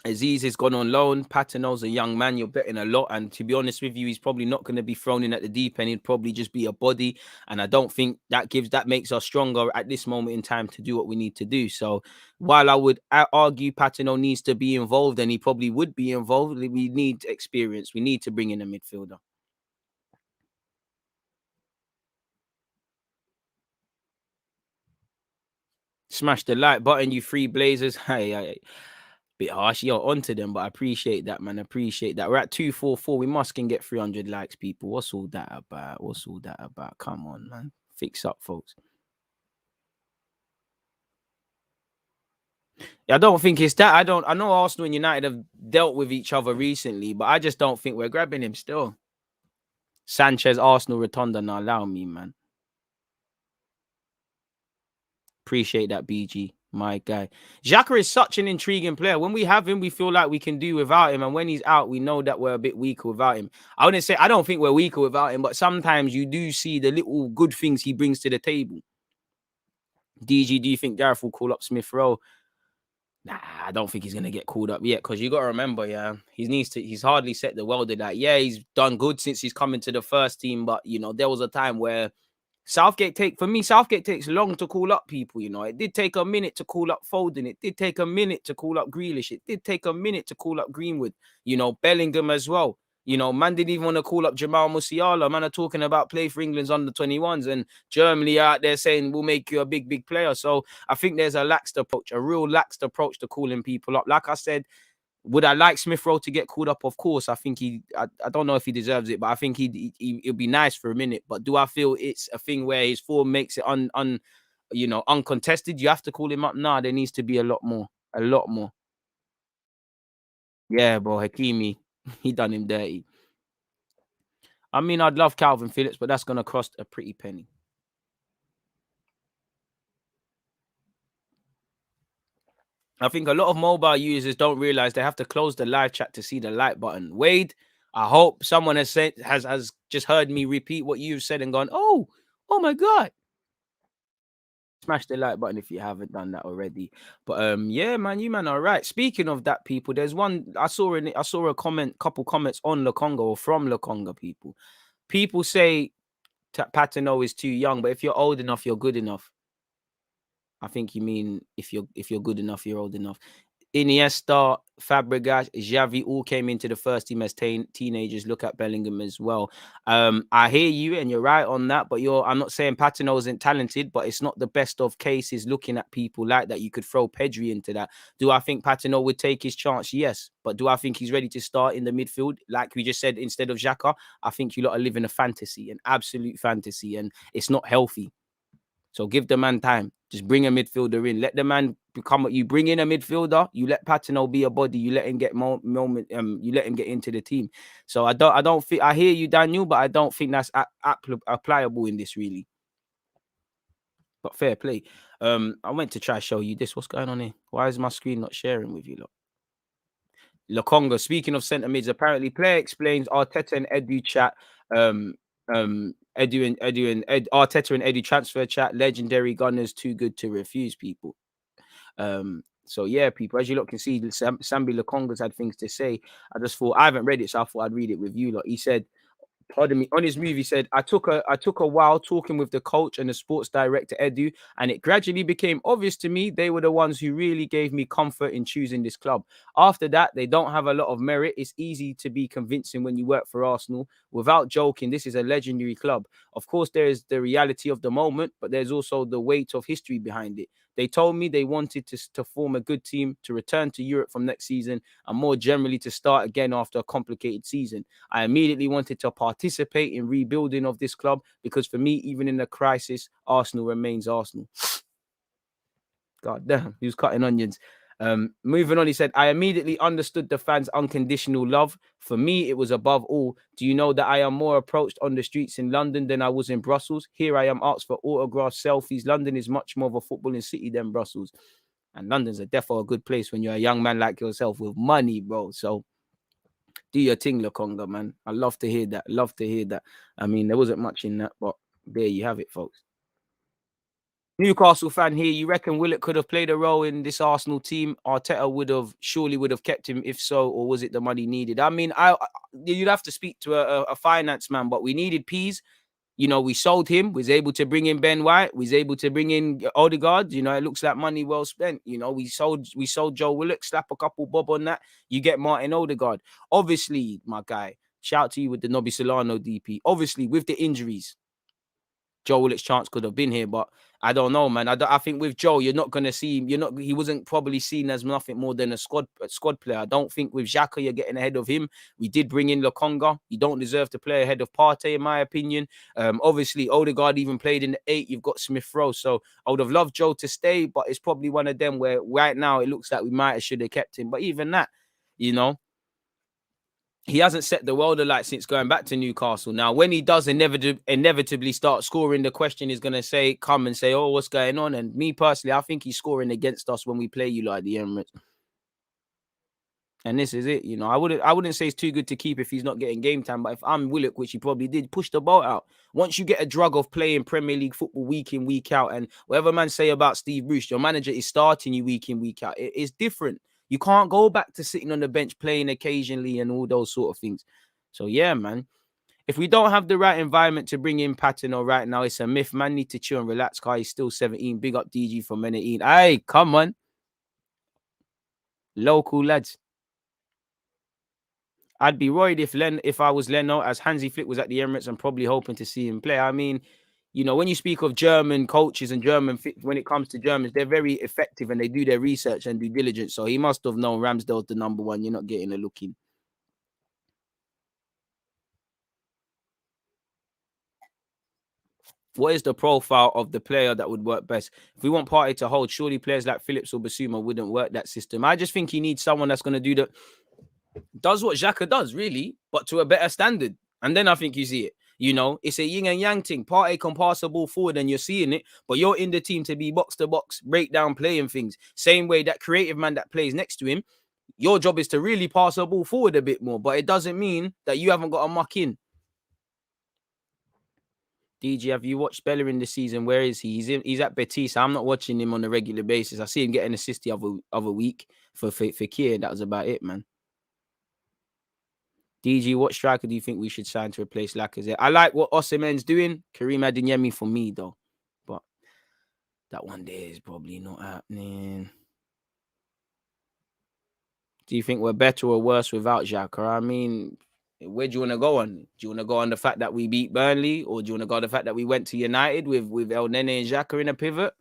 Aziz has gone on loan. Patino's a young man. You're betting a lot. And to be honest with you, he's probably not going to be thrown in at the deep end. He'd probably just be a body. And I don't think that makes us stronger at this moment in time to do what we need to do. So while I would argue Patino needs to be involved, and he probably would be involved, we need experience. We need to bring in a midfielder. Smash the like button, you three blazers. Hey, bit harsh. You're onto them, but I appreciate that, man. I appreciate that. We're at 244. We must can get 300 likes, people. What's all that about? What's all that about? Come on, man. Fix up, folks. I don't think it's that. I know Arsenal and United have dealt with each other recently, but I just don't think we're grabbing him still. Sanchez, Arsenal, Rotunda, now allow me, man. Appreciate that, BG. My guy. Xhaka is such an intriguing player. When we have him, we feel like we can do without him. And when he's out, we know that we're a bit weaker without him. I wouldn't say, I don't think we're weaker without him, but sometimes you do see the little good things he brings to the table. DG, do you think Gareth will call up Smith Rowe? Nah, I don't think he's going to get called up yet, because you got to remember, he's hardly set the world to that. Yeah, he's done good since he's come into the first team, but, there was a time where Southgate takes long to call up people. It did take a minute to call up Foden. It did take a minute to call up Grealish. It did take a minute to call up Greenwood. Bellingham as well. Man didn't even want to call up Jamal Musiala. Man are talking about play for England's under 21s, and Germany out there saying we'll make you a big, big player. So I think there's a real laxed approach to calling people up. Like I said, would I like Smith Rowe to get called up? Of course. I think I don't know if he deserves it, but I think it'd be nice for a minute. But do I feel it's a thing where his form makes it uncontested? You have to call him up? Nah, there needs to be a lot more. A lot more. Yeah, bro, Hakimi, he done him dirty. I mean, I'd love Calvin Phillips, but that's gonna cost a pretty penny. I think a lot of mobile users don't realize they have to close the live chat to see the like button. Wade, I hope someone has just heard me repeat what you've said and gone, oh my God. Smash the like button if you haven't done that already. But yeah, man, you man are right. Speaking of that, people, there's one I saw a couple comments on Lokonga or from Lokonga people. People say Patino is too young, but if you're old enough, you're good enough. I think you mean if you're good enough, you're old enough. Iniesta, Fabregas, Xavi all came into the first team as teenagers. Look at Bellingham as well. I hear you, and you're right on that. But I'm not saying Patino isn't talented, but it's not the best of cases. Looking at people like that, you could throw Pedri into that. Do I think Patino would take his chance? Yes, but do I think he's ready to start in the midfield, like we just said, instead of Xhaka? I think you lot are living a fantasy, an absolute fantasy, and it's not healthy. So give the man time. Just bring a midfielder in. Let the man become. You bring in a midfielder. You let Patino be a body. You let him get moment. You let him get into the team. So I don't think. I hear you, Daniel, but I don't think that's applicable in this really. But fair play. I went to try to show you this. What's going on here? Why is my screen not sharing with you lot? Lokonga. Speaking of centre mids, apparently player explains Arteta and Edu chat. Arteta and Edu transfer chat. Legendary Gunners too good to refuse, people. So yeah, people, as you lot can see, Sambi Lokonga's had things to say. I just thought I haven't read it, so I thought I'd read it with you lot. He said, pardon me, on his move, he said, I took a while talking with the coach and the sports director, Edu, and it gradually became obvious to me they were the ones who really gave me comfort in choosing this club. After that, they don't have a lot of merit. It's easy to be convincing when you work for Arsenal. Without joking, this is a legendary club. Of course, there is the reality of the moment, but there's also the weight of history behind it. They told me they wanted to form a good team, to return to Europe from next season, and more generally to start again after a complicated season. I immediately wanted to participate in rebuilding of this club because for me, even in a crisis, Arsenal remains Arsenal. God damn, he was cutting onions. Moving on, he said, I immediately understood the fans' unconditional love. For me, it was above all. Do you know that I am more approached on the streets in London than I was in Brussels? Here I am asked for autographs, selfies. London is much more of a footballing city than Brussels. And London's a good place when you're a young man like yourself with money, bro. So do your thing, Lokonga, man. I love to hear that. Love to hear that. I mean, there wasn't much in that, but there you have it, folks. Newcastle fan here, you reckon Willock could have played a role in this Arsenal team? Arteta surely would have kept him if so, or was it the money needed? I mean, you'd have to speak to a finance man, but we needed peas. You know, we sold him, was able to bring in Ben White, was able to bring in ODEGAARD. You know, it looks like money well spent. You know, we sold Joe Willock, slap a couple bob on that. You get Martin Odegaard. Obviously, my guy, shout to you with the Nobby Solano DP. Obviously, with the injuries, Joe Willock's chance could have been here, but I don't know, man. I think with Joe, you're not going to see him. He wasn't probably seen as nothing more than a squad player. I don't think with Xhaka, you're getting ahead of him. We did bring in Lokonga. You don't deserve to play ahead of Partey, in my opinion. Obviously, Odegaard even played in the 8. You've got Smith Rowe. So I would have loved Joe to stay, but it's probably one of them where right now it looks like we might have should have kept him. But even that, you know, he hasn't set the world alight since going back to Newcastle. Now, when he does inevitably start scoring, the question is going to come and say, oh, what's going on? And me personally, I think he's scoring against us when we play you like the Emirates. And this is it. You know, I wouldn't say it's too good to keep if he's not getting game time. But if I'm Willock, which he probably did, push the boat out. Once you get a drug of playing Premier League football week in, week out, and whatever man say about Steve Bruce, your manager is starting you week in, week out. It's different. You can't go back to sitting on the bench playing occasionally and all those sort of things. So, yeah, man. If we don't have the right environment to bring in Patino right now, it's a myth. Man need to chill and relax. Kai is still 17. Big up DG from Menatine. Hey, come on. Local lads. I'd be worried if I was Leno, as Hansi Flick was at the Emirates and probably hoping to see him play. I mean, you know, when you speak of German coaches and when it comes to Germans, they're very effective and they do their research and due diligence. So he must have known Ramsdale's the number one. You're not getting a look in. What is the profile of the player that would work best? If we want Partey to hold, surely players like Phillips or Basuma wouldn't work that system. I just think he needs someone that's going to does what Xhaka does, really, but to a better standard. And then I think you see it. You know, it's a yin and yang thing. Partey can pass the ball forward and you're seeing it, but you're in the team to be box to box, break down, playing things. Same way that creative man that plays next to him, your job is to really pass the ball forward a bit more, but it doesn't mean that you haven't got to muck in. DG, have you watched Bellerin this season? Where is he? He's at Betis. I'm not watching him on a regular basis. I see him get an assist the other week for Kier. That was about it, man. DG, what striker do you think we should sign to replace Lacazette? I like what Osimhen's doing. Karim Adeyemi for me, though. But that one day is probably not happening. Do you think we're better or worse without Xhaka? I mean, where do you want to go on? Do you want to go on the fact that we beat Burnley? Or do you want to go on the fact that we went to United with El Nene and Xhaka in a pivot?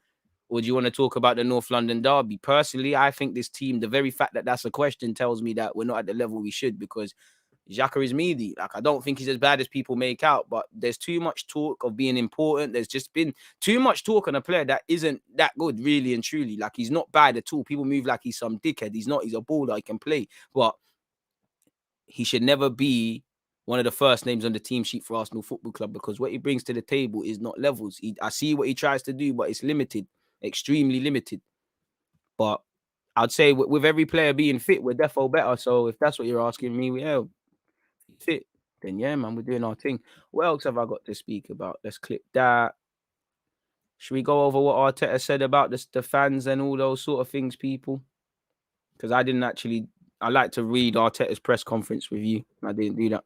Or do you want to talk about the North London derby? Personally, I think this team, the very fact that that's a question tells me that we're not at the level we should, because Xhaka is meaty. Like, I don't think he's as bad as people make out, but there's too much talk of being important. There's just been too much talk on a player that isn't that good, really and truly. Like, he's not bad at all. People move like he's some dickhead. He's not. He's a baller. He can play. But he should never be one of the first names on the team sheet for Arsenal Football Club, because what he brings to the table is not levels. I see what he tries to do, but it's limited, extremely limited. But I'd say with every player being fit, we're defo better. So if that's what you're asking me, fit, then yeah, man, we're doing our thing. What else have I got to speak about? Let's click that. Should we go over what Arteta said about the fans and all those sort of things, people? Because I like to read Arteta's press conference with you. I didn't do that.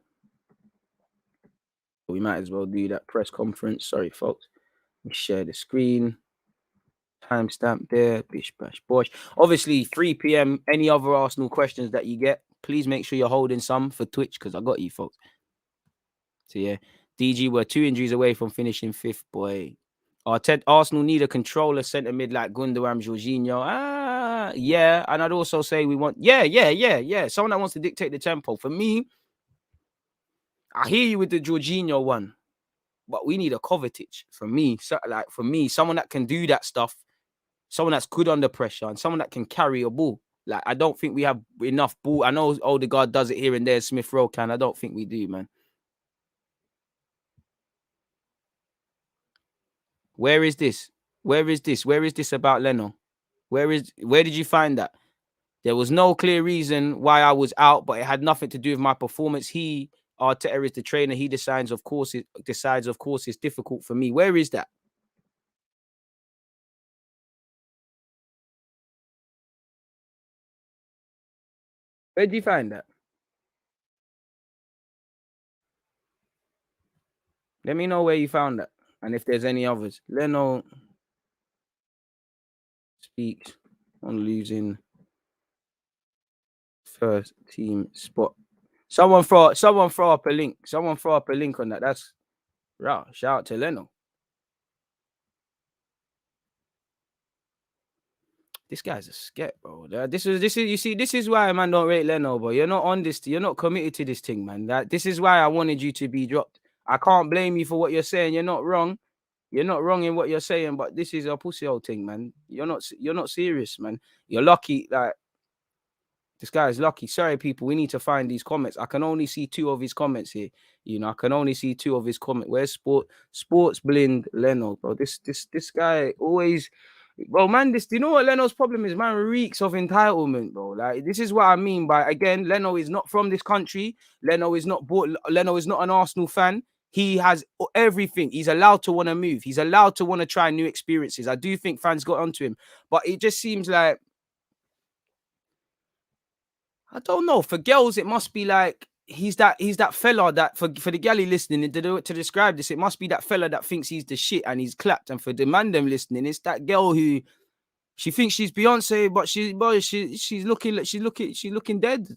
We might as well do that press conference. Sorry, folks. Let me share the screen. Timestamp there. Bish, bash, bosh. Obviously, 3 p.m. Any other Arsenal questions that you get, please make sure you're holding some for Twitch, because I got you, folks. So, yeah. DG, we're 2 injuries away from finishing 5th, boy. Arsenal need a controller centre mid like Gundogan, Jorginho. Yeah. And I'd also say we want, someone that wants to dictate the tempo. For me, I hear you with the Jorginho one, but we need a Kovacic. For me, someone that can do that stuff, someone that's good under pressure, and someone that can carry a ball. Like, I don't think we have enough ball. I know Odegaard does it here and there. Smith Rowe can. I don't think we do, man. Where is this? Where is this? Where is this about Leno? Where did you find that? There was no clear reason why I was out, but it had nothing to do with my performance. Arteta is the trainer. He decides, of course, it's difficult for me. Where is that? Where did you find that? Let me know where you found that. And if there's any others. Leno speaks on losing first team spot. Someone throw up a link. Someone throw up a link on that. That's right. Shout out to Leno. This guy's a sket, bro. This is why man don't rate Leno, bro. You're not on this. You're not committed to this thing, man. This is why I wanted you to be dropped. I can't blame you for what you're saying. You're not wrong. You're not wrong in what you're saying, but this is a pussy old thing, man. You're not serious, man. You're lucky. Like, this guy is lucky. Sorry, people. We need to find these comments. I can only see 2 of his comments here. I can only see 2 of his comments. Where's Sports Blind Leno, bro? This guy always, bro, man. Do you know what Leno's problem is? Man reeks of entitlement, bro. Like, this is what I mean by, again, Leno is not from this country. Leno is not an Arsenal fan. He has everything. He's allowed to want to move. He's allowed to want to try new experiences. I do think fans got onto him, but it just seems like, I don't know. For girls, it must be like he's that fella that for the galley listening to describe this, it must be that fella that thinks he's the shit and he's clapped. And for the man them listening, it's that girl who she thinks she's Beyonce, but she's looking dead.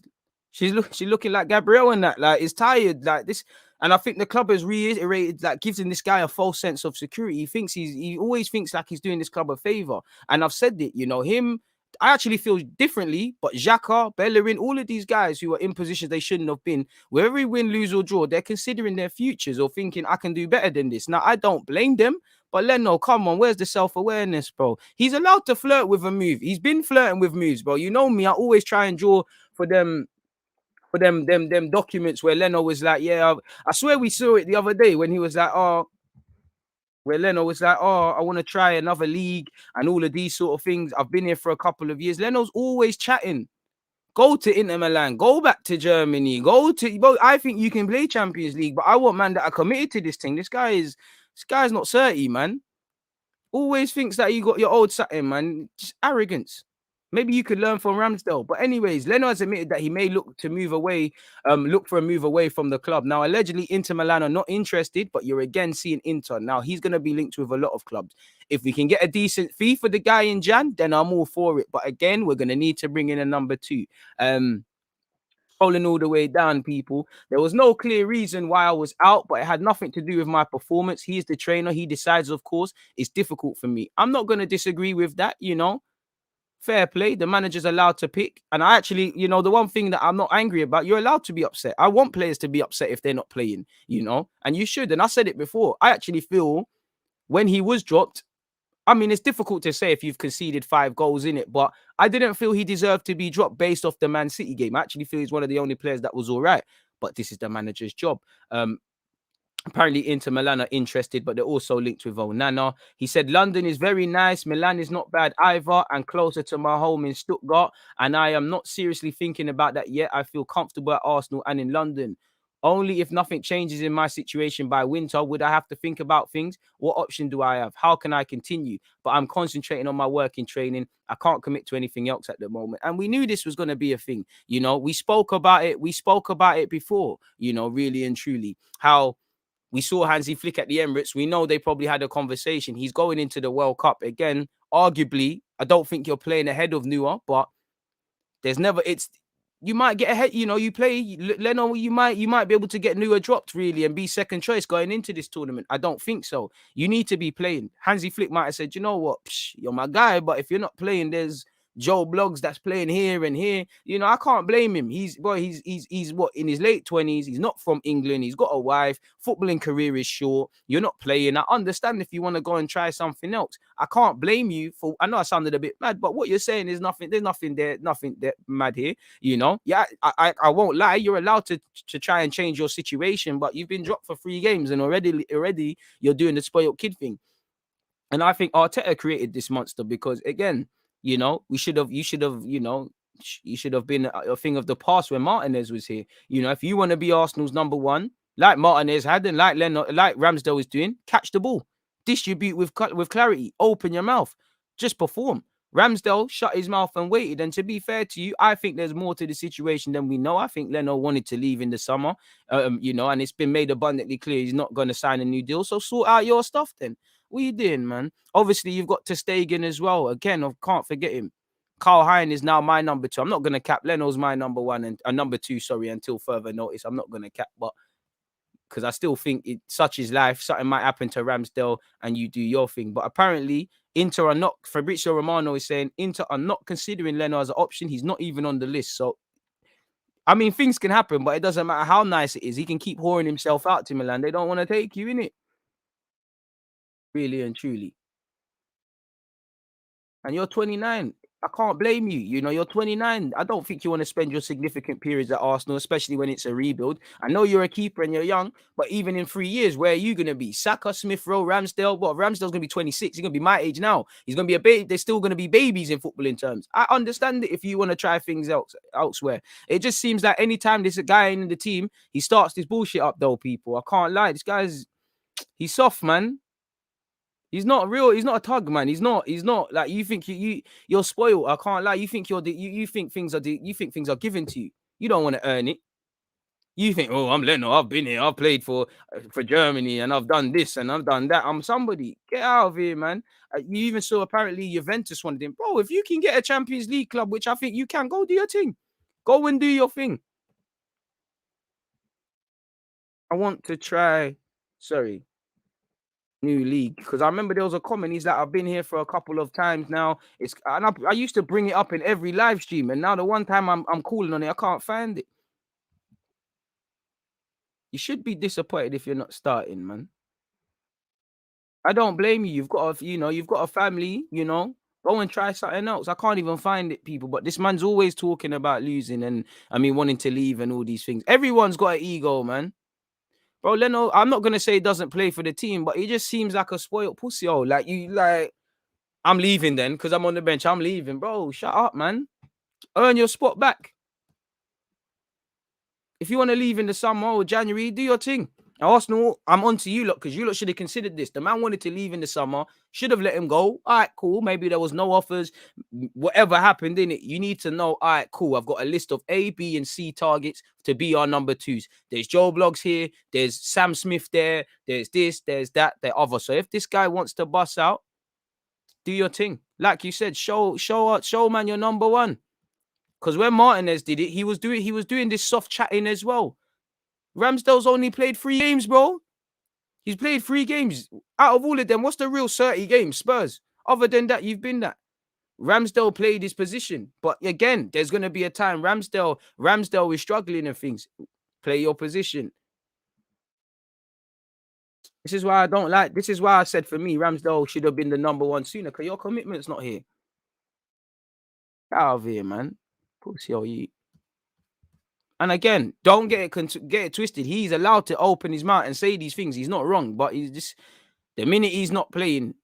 She's looking like Gabrielle and that. Like, is tired like this. And I think the club has reiterated, like, gives him this guy a false sense of security. He always thinks like he's doing this club a favor. And I've said it, him. I actually feel differently, but Xhaka, Bellerin, all of these guys who are in positions they shouldn't have been, wherever we win, lose or draw, they're considering their futures or thinking, I can do better than this. Now, I don't blame them, but Leno, come on, where's the self-awareness, bro? He's allowed to flirt with a move. He's been flirting with moves, bro. You know me, I always try and draw for them documents where Leno was like, yeah, I swear we saw it the other day when he was like, where Leno was like, I want to try another league and all of these sort of things. I've been here for a couple of years. Leno's always chatting. Go to Inter Milan. Go back to Germany. I think you can play Champions League, but I want man that are committed to this thing. This guy's not 30, man. Always thinks that you got your old satin, man. Just arrogance. Maybe you could learn from Ramsdale. But anyways, Leno has admitted that he may look for a move away from the club. Now, allegedly, Inter Milan are not interested, but you're again seeing Inter. Now, he's going to be linked with a lot of clubs. If we can get a decent fee for the guy in Jan, then I'm all for it. But again, we're going to need to bring in a number 2. Scrolling all the way down, people. There was no clear reason why I was out, but it had nothing to do with my performance. He is the trainer. He decides, of course. It's difficult for me. I'm not going to disagree with that, Fair play. The manager's allowed to pick. And I actually, the one thing that I'm not angry about, you're allowed to be upset. I want players to be upset if they're not playing, and you should. And I said it before. I actually feel when he was dropped, I mean, it's difficult to say if you've conceded 5 goals in it, but I didn't feel he deserved to be dropped based off the Man City game. I actually feel he's one of the only players that was all right. But this is the manager's job. Apparently, Inter Milan are interested, but they're also linked with Onana. He said, London is very nice. Milan is not bad either and closer to my home in Stuttgart. And I am not seriously thinking about that yet. I feel comfortable at Arsenal and in London. Only if nothing changes in my situation by winter would I have to think about things. What option do I have? How can I continue? But I'm concentrating on my work in training. I can't commit to anything else at the moment. And we knew this was going to be a thing. We spoke about it. We spoke about it before, really and truly. How we saw Hansi Flick at the Emirates. We know they probably had a conversation. He's going into the World Cup again. Arguably, I don't think you're playing ahead of Neuer, but you might get ahead. You know, you play Leno. You might be able to get newer dropped really and be second choice going into this tournament. I don't think so. You need to be playing. Hansi Flick might have said, you know what, you're my guy, but if you're not playing, there's Joe Bloggs that's playing here and here. You know, I can't blame him. He's what, in his late 20s. He's not from England. He's got a wife. Footballing career is short. You're not playing. I understand if you want to go and try something else. I can't blame you for. I know I sounded a bit mad, but what you're saying is nothing. There's nothing there mad here. You know, yeah, I won't lie. You're allowed to try and change your situation, but you've been dropped for 3 games and already you're doing the spoiled kid thing. And I think Arteta created this monster because, again, you know, you should have, you should have been a thing of the past when Martinez was here. You know, if you want to be Arsenal's number one, like Martinez had and like Leno, like Ramsdale is doing, catch the ball, distribute with clarity, open your mouth, just perform. Ramsdale shut his mouth and waited. And to be fair to you, I think there's more to the situation than we know. I think Leno wanted to leave in the summer, you know, and it's been made abundantly clear he's not going to sign a new deal. So sort out your stuff then. What are you doing, man? Obviously, you've got Stegen as well. Again, I can't forget him. Carl Hein is now my number 2. I'm not going to cap. Leno's my number 1 and number 2, sorry, until further notice. I'm not going to cap, but because I still think such is life. Something might happen to Ramsdale and you do your thing. But apparently, Inter are not. Fabrizio Romano is saying Inter are not considering Leno as an option. He's not even on the list. So, I mean, things can happen, but it doesn't matter how nice it is. He can keep whoring himself out to Milan. They don't want to take you, innit? Really and truly. And you're 29. I can't blame you. You know, you're 29. I don't think you want to spend your significant periods at Arsenal, especially when it's a rebuild. I know you're a keeper and you're young, but even in 3 years, where are you going to be? Saka, Smith Rowe, Ramsdale. Well, Ramsdale's going to be 26. He's going to be my age now. He's going to be a baby. They're still going to be babies in footballing terms. I understand it if you want to try things elsewhere. It just seems like anytime there's a guy in the team, he starts this bullshit up, though, people. I can't lie. He's soft, man. He's not real. He's not a tug, man. He's not like you think you're spoiled. I can't lie. You think you think things are given to you. You don't want to earn it. You think, oh, I'm Leno. I've been here. I've played for Germany and I've done this and I've done that. I'm somebody. Get out of here, man. You even saw apparently Juventus wanted him. Bro, if you can get a Champions League club, which I think you can, go do your thing. Go and do your thing. I want to try. Sorry. New league, because I remember there was a comment. He's like, I've been here for a couple of times now. I used to bring it up in every live stream, and now the one time I'm calling on it, I can't find it. You should be disappointed if you're not starting, man. I don't blame you. You've got a family. You know, go and try something else. I can't even find it, people. But this man's always talking about losing and wanting to leave and all these things. Everyone's got an ego, man. Bro, Leno, I'm not gonna say he doesn't play for the team, but he just seems like a spoiled pussy. Oh, I'm leaving then because I'm on the bench. I'm leaving, bro. Shut up, man. Earn your spot back. If you want to leave in the summer or January, do your thing. Arsenal, I'm on to you lot because you lot should have considered this. The man wanted to leave in the summer, should have let him go. All right, cool. Maybe there was no offers. Whatever happened in it, you need to know. All right, cool. I've got a list of A, B, and C targets to be our number 2s. There's Joe Bloggs here. There's Sam Smith there. There's this. There's that. There's other. So if this guy wants to bust out, do your thing. Like you said, show man you're number 1. Because when Martinez did it, he was doing this soft chatting as well. Ramsdale's only played 3 games, bro. He's played 3 games. Out of all of them, what's the real 30 games? Spurs. Other than that, you've been that. Ramsdale played his position. But again, there's going to be a time Ramsdale is struggling and things. Play your position. This is why I said for me, Ramsdale should have been the number 1 sooner because your commitment's not here. Get out of here, man. Pussy, you. And again, don't get it twisted. He's allowed to open his mouth and say these things. He's not wrong, but he's just the minute he's not playing,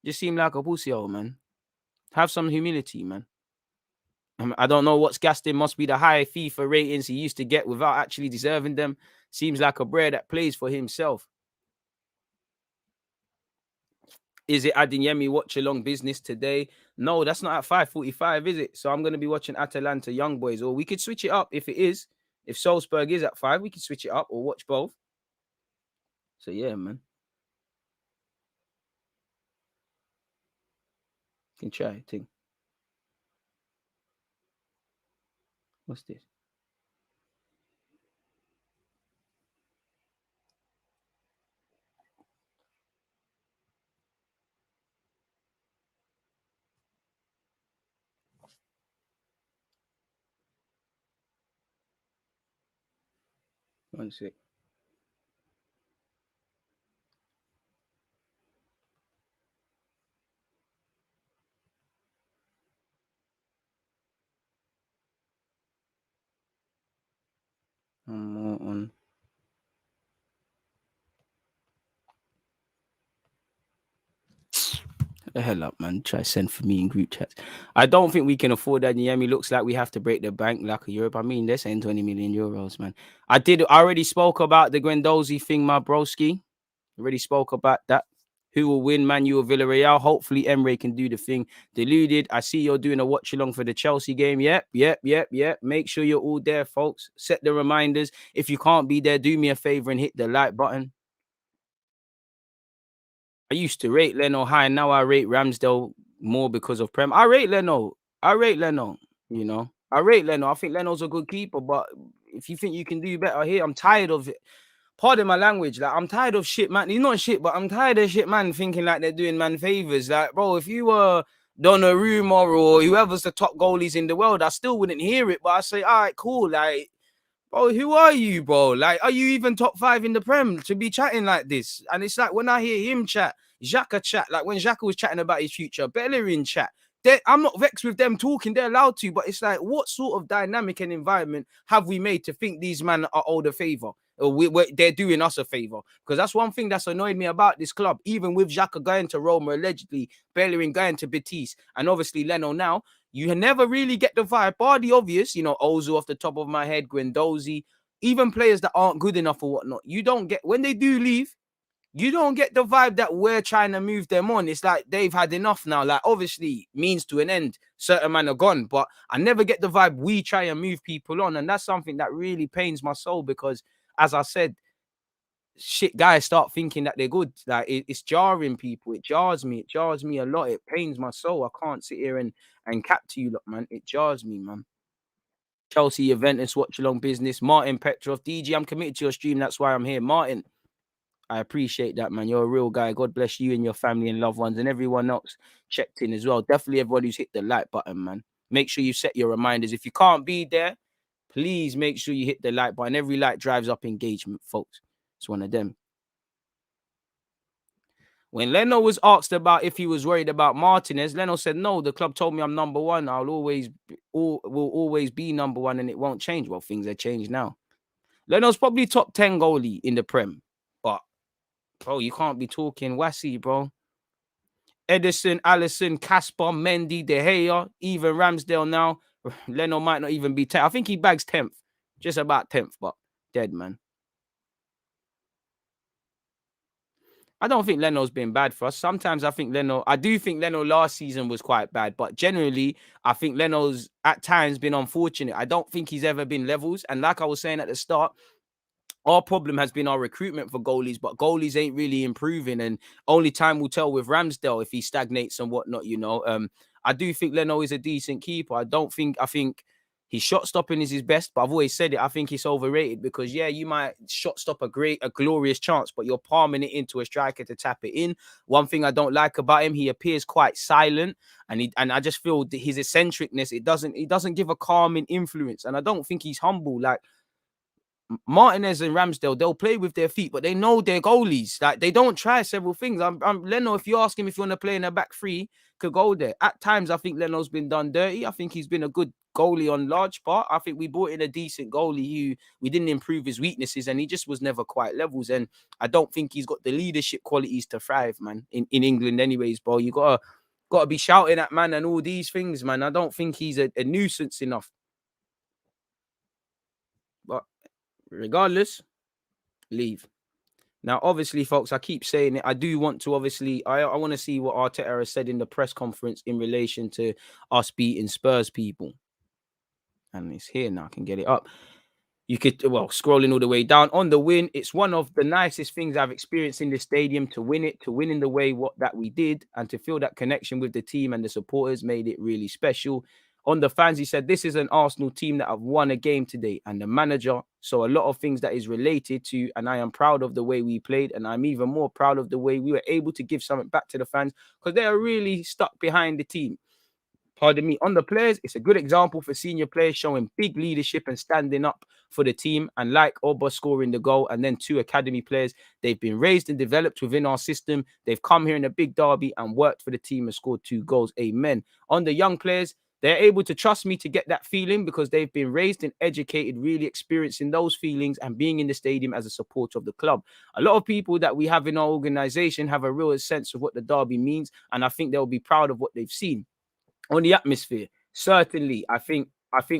just seem like a pussy, man. Have some humility, man. I don't know what's gassed him. Must be the high FIFA ratings he used to get without actually deserving them. Seems like a brer that plays for himself. Is it Adeyemi watch along business today? No, that's not at 5:45, is it? So I'm going to be watching Atalanta Young Boys, or we could switch it up if it is. If Salzburg is at 5, we can switch it up or watch both. So yeah, man. Can try, I think. What's this? One sec. More on. The hell up, man. Try to send for me in group chats. I don't think we can afford that. Miami looks like we have to break the bank like a Europe. I mean, they're saying 20 million euros, man. I already spoke about the Guendouzi thing, my broski. Already spoke about that. Who will win, Man U or Villarreal? Hopefully, Emre can do the thing. Deluded. I see you're doing a watch along for the Chelsea game. Yep. Make sure you're all there, folks. Set the reminders. If you can't be there, do me a favor and hit the like button. I used to rate Leno high. Now I rate Ramsdale more because of Prem. I rate Leno. You know, I rate Leno. I think Leno's a good keeper, but if you think you can do better here, I'm tired of it. Pardon my language. Like, I'm tired of shit, man. He's not shit, but I'm tired of shit, man, thinking like they're doing man favors. Like, bro, if you were Donnarumma or whoever's the top goalies in the world, I still wouldn't hear it. But I say, all right, cool. Like, bro, who are you, bro? Like, are you even top 5 in the Prem to be chatting like this? And it's like when I hear him chat, Xhaka chat, like when Xhaka was chatting about his future, Bellerin chat. I'm not vexed with them talking, they're allowed to, but it's like, what sort of dynamic and environment have we made to think these men are owed a favor? Or they're doing us a favor? Because that's one thing that's annoyed me about this club. Even with Xhaka going to Roma, allegedly, Bellerin going to Betis, and obviously Leno now, you never really get the vibe. Bar the obvious, Ozu off the top of my head, Guendouzi, even players that aren't good enough or whatnot. You don't get, when they do leave, you don't get the vibe that we're trying to move them on. It's like they've had enough now. Like, obviously, means to an end. Certain men are gone, but I never get the vibe we try and move people on. And that's something that really pains my soul because, as I said, shit guys start thinking that they're good. Like, it's jarring people. It jars me. It jars me a lot. It pains my soul. I can't sit here and cap to you, look, man. It jars me, man. Chelsea, Juventus, watch along business. Martin Petrov, DG, I'm committed to your stream. That's why I'm here. Martin, I appreciate that, man. You're a real guy. God bless you and your family and loved ones and everyone else checked in as well. Definitely everyone who's hit the like button, man. Make sure you set your reminders. If you can't be there, please make sure you hit the like button. Every like drives up engagement, folks. It's one of them. When Leno was asked about if he was worried about Martinez, Leno said, no, the club told me I'm number one. Will always be number one and it won't change. Well, things have changed now. Leno's probably top 10 goalie in the Prem. But, bro, you can't be talking wassy, bro. Edison, Allison, Casper, Mendy, De Gea, even Ramsdale now. Leno might not even be 10th. I think he bags 10th. Just about 10th, but dead, man. I don't think Leno's been bad for us. Sometimes I do think Leno last season was quite bad, but generally, I think Leno's at times been unfortunate. I don't think he's ever been levels. And like I was saying at the start, our problem has been our recruitment for goalies, but goalies ain't really improving. And only time will tell with Ramsdale if he stagnates and whatnot, I do think Leno is a decent keeper. I think his shot stopping is his best, but I've always said it. I think it's overrated because, yeah, you might shot stop a glorious chance, but you're palming it into a striker to tap it in. One thing I don't like about him, he appears quite silent, and I just feel that his eccentricness, it doesn't give a calming influence, and I don't think he's humble. Like, Martinez and Ramsdale, they'll play with their feet, but they know they're goalies. Like, they don't try several things. Leno, if you ask him if you want to play in a back three, could go there. At times, I think Leno's been done dirty. I think he's been a good goalie on large part. I think we brought in a decent goalie who we didn't improve his weaknesses, and he just was never quite levels. And I don't think he's got the leadership qualities to thrive, man, in England anyways, bro. You gotta be shouting at man and all these things, man. I don't think he's a nuisance enough. But regardless, leave. Now, obviously, folks, I keep saying it. I do want to, obviously, I want to see what Arteta has said in the press conference in relation to us beating Spurs people. And it's here now. I can get it up. You could, scrolling all the way down on the win. It's one of the nicest things I've experienced in the stadium to win it, to win in the way that we did, and to feel that connection with the team and the supporters made it really special. On the fans, he said, this is an Arsenal team that have won a game today, and the manager. So a lot of things that is related to, and I am proud of the way we played, and I'm even more proud of the way we were able to give something back to the fans, because they are really stuck behind the team. Pardon me. On the players, it's a good example for senior players showing big leadership and standing up for the team. And like Oba scoring the goal, and then 2 academy players, they've been raised and developed within our system. They've come here in a big derby and worked for the team and scored 2 goals. Amen. On the young players, they're able to trust me to get that feeling because they've been raised and educated, really experiencing those feelings and being in the stadium as a supporter of the club. A lot of people that we have in our organization have a real sense of what the derby means, and I think they'll be proud of what they've seen. On the atmosphere, certainly, I think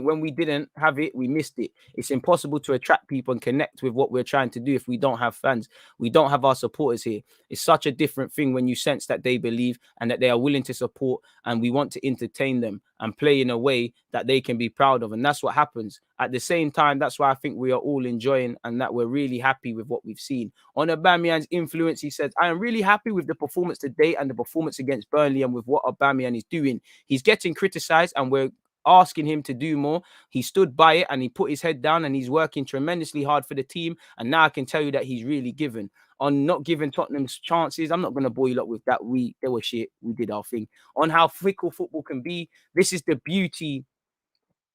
when we didn't have it, we missed it. It's impossible to attract people and connect with what we're trying to do if we don't have fans. We don't have our supporters here. It's such a different thing when you sense that they believe and that they are willing to support, and we want to entertain them and play in a way that they can be proud of. And that's what happens. At the same time, that's why I think we are all enjoying and that we're really happy with what we've seen. On Aubameyang's influence, he says, I am really happy with the performance today and the performance against Burnley and with what Aubameyang is doing. He's getting criticized and we're asking him to do more. He stood by it and he put his head down and he's working tremendously hard for the team. And now I can tell you that he's really given. On not giving Tottenham's chances, I'm not going to bore you up with that. They were shit. We did our thing. On how fickle football can be, this is the beauty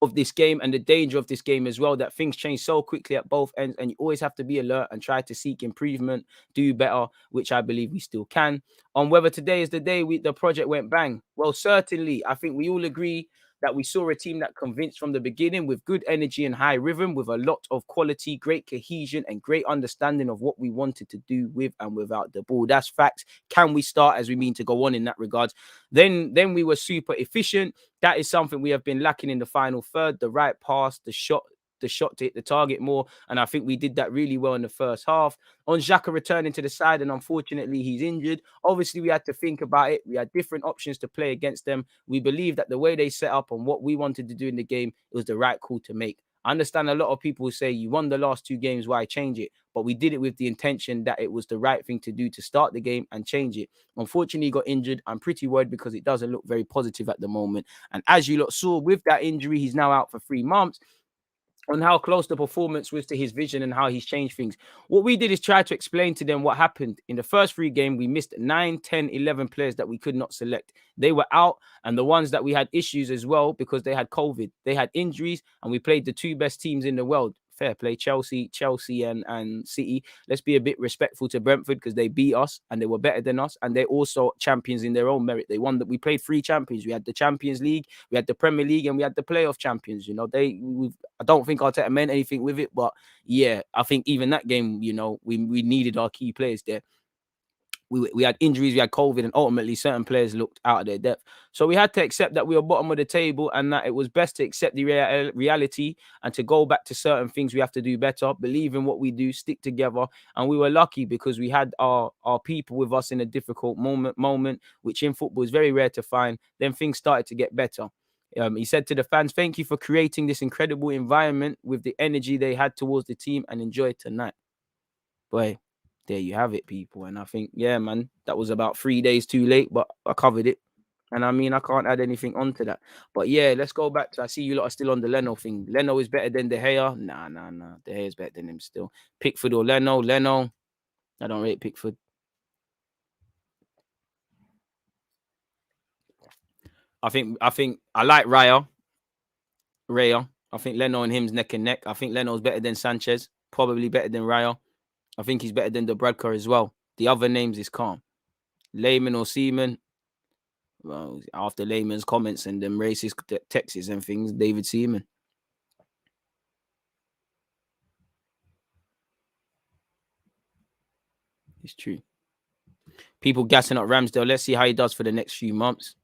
of this game and the danger of this game as well, that things change so quickly at both ends and you always have to be alert and try to seek improvement, do better, which I believe we still can. On whether today is the day the project went bang, well, certainly I think we all agree that we saw a team that convinced from the beginning with good energy and high rhythm, with a lot of quality, great cohesion and great understanding of what we wanted to do with and without the ball. That's facts. Can we start as we mean to go on in that regard? Then we were super efficient. That is something we have been lacking in the final third, the right pass, the shot to hit the target more. And I think we did that really well in the first half. On Xhaka returning to the side, and unfortunately he's injured. Obviously, we had to think about it. We had different options to play against them. We believe that the way they set up and what we wanted to do in the game, it was the right call to make. I understand a lot of people say you won the last 2 games, why change it? But we did it with the intention that it was the right thing to do to start the game and change it. Unfortunately, he got injured. I'm pretty worried because it doesn't look very positive at the moment. And as you lot saw with that injury, he's now out for 3 months. On how close the performance was to his vision and how he's changed things. What we did is try to explain to them what happened. In the first 3 games, we missed 9, 10, 11 players that we could not select. They were out, and the ones that we had issues as well because they had COVID. They had injuries, and we played the 2 best teams in the world. Fair play, Chelsea and City. Let's be a bit respectful to Brentford because they beat us and they were better than us, and they're also champions in their own merit. They won that. We played 3 champions. We had the Champions League, we had the Premier League, and we had the playoff champions. You know, I don't think Arteta meant anything with it, but yeah, I think even that game, you know, we needed our key players there. We had injuries, we had COVID, and ultimately certain players looked out of their depth. So we had to accept that we were bottom of the table and that it was best to accept the reality and to go back to certain things we have to do better, believe in what we do, stick together. And we were lucky because we had our people with us in a difficult moment, which in football is very rare to find. Then things started to get better. He said to the fans, thank you for creating this incredible environment with the energy they had towards the team, and enjoy tonight. Boy, there you have it, people. And I think, yeah, man, that was about 3 days too late, but I covered it. And I mean, I can't add anything onto that. But yeah, let's go back to, I see you lot are still on the Leno thing. Leno is better than De Gea. Nah. De Gea is better than him still. Pickford or Leno. I don't rate Pickford. I think I like Raya. I think Leno and him's neck and neck. I think Leno's better than Sanchez. Probably better than Raya. I think he's better than Dubravka as well. The other names is calm. Lehman or Seaman. Well, after Lehman's comments and them racist texts and things, David Seaman. It's true. People gassing up Ramsdale. Let's see how he does for the next few months.